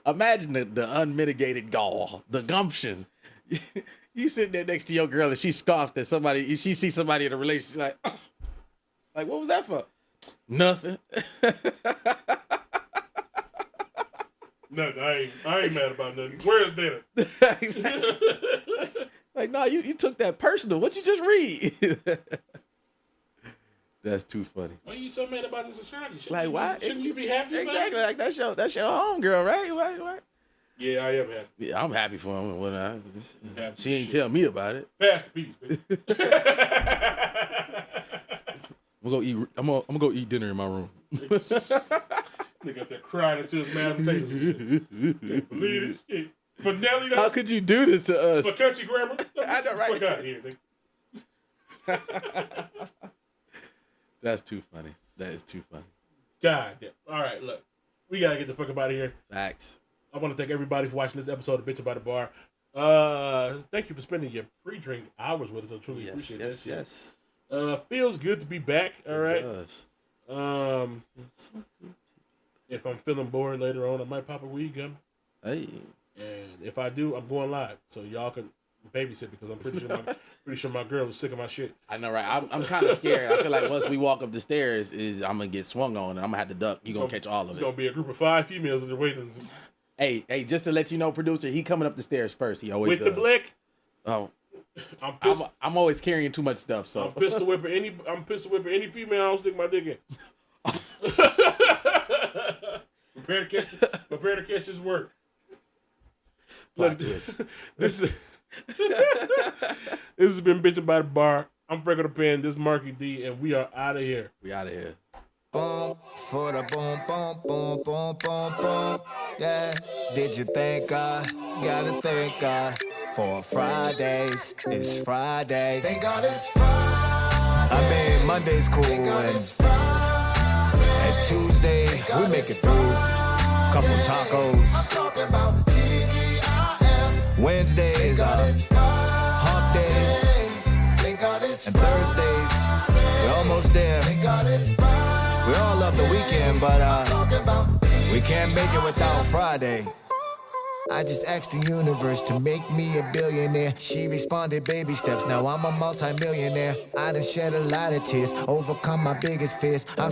Imagine the unmitigated gall, the gumption. You sitting there next to your girl and she scoffed at somebody. She sees somebody in a relationship like, what was that for? Nothing. Nothing. I ain't mad about nothing. Where's dinner? Like, no, you took that personal. What you just read? That's too funny. Why are you so mad about this astrology? Like, why? Shouldn't you be happy about exactly. it? Like that's your homegirl, right? What? Yeah, I am happy. Yeah, I'm happy for him. When she ain't shit. tell me about it. Pass the peace, baby. I'm gonna go eat dinner in my room. Nigga out there crying into his mashed potatoes. Can't believe it. Shit. For Nelly, how could you do this to us? For country grammar. I know, right? Fuck out of here, nigga. That's too funny. That is too funny. God damn. All right, look. We gotta get the fuck up out of here. Facts. I want to thank everybody for watching this episode of Bitchin by the Bar. Thank you for spending your pre-drink hours with us. I truly appreciate that shit. Yes. Feels good to be back. All right. It does. It's so good. If I'm feeling bored later on, I might pop a weed gum. Hey. And if I do, I'm going live, so y'all can babysit, because I'm pretty sure my girl is sick of my shit. I know, right? I'm kind of scared. I feel like once we walk up the stairs, I'm gonna get swung on, and I'm gonna have to duck. You gonna catch all of it. It's gonna be a group of 5 females that are waiting. Hey, just to let you know, producer, he coming up the stairs first. He always with does. the blick. Oh, I'm always carrying too much stuff. So I'm pistol whipping any female I don't stick my dick in. Prepare to catch this work. Look, this has been Bitchin by the Bar. I'm Franco the Pen. This is Marky D, and we are out of here. We out of here. Boom, for the boom, boom, boom, boom, boom, boom. Yeah, did you thank God? Gotta thank God for Fridays. It's Friday. Thank God it's Friday. I mean, Monday's cool and Tuesday we make it through. Couple tacos. I'm talking about TGIF. Wednesday is hump day. And Thursdays, we're almost there. We all love the weekend, but we can't make it without Friday. I just asked the universe to make me a billionaire. She responded, baby steps. Now I'm a multi-millionaire. I done shed a lot of tears, overcome my biggest fears. I'm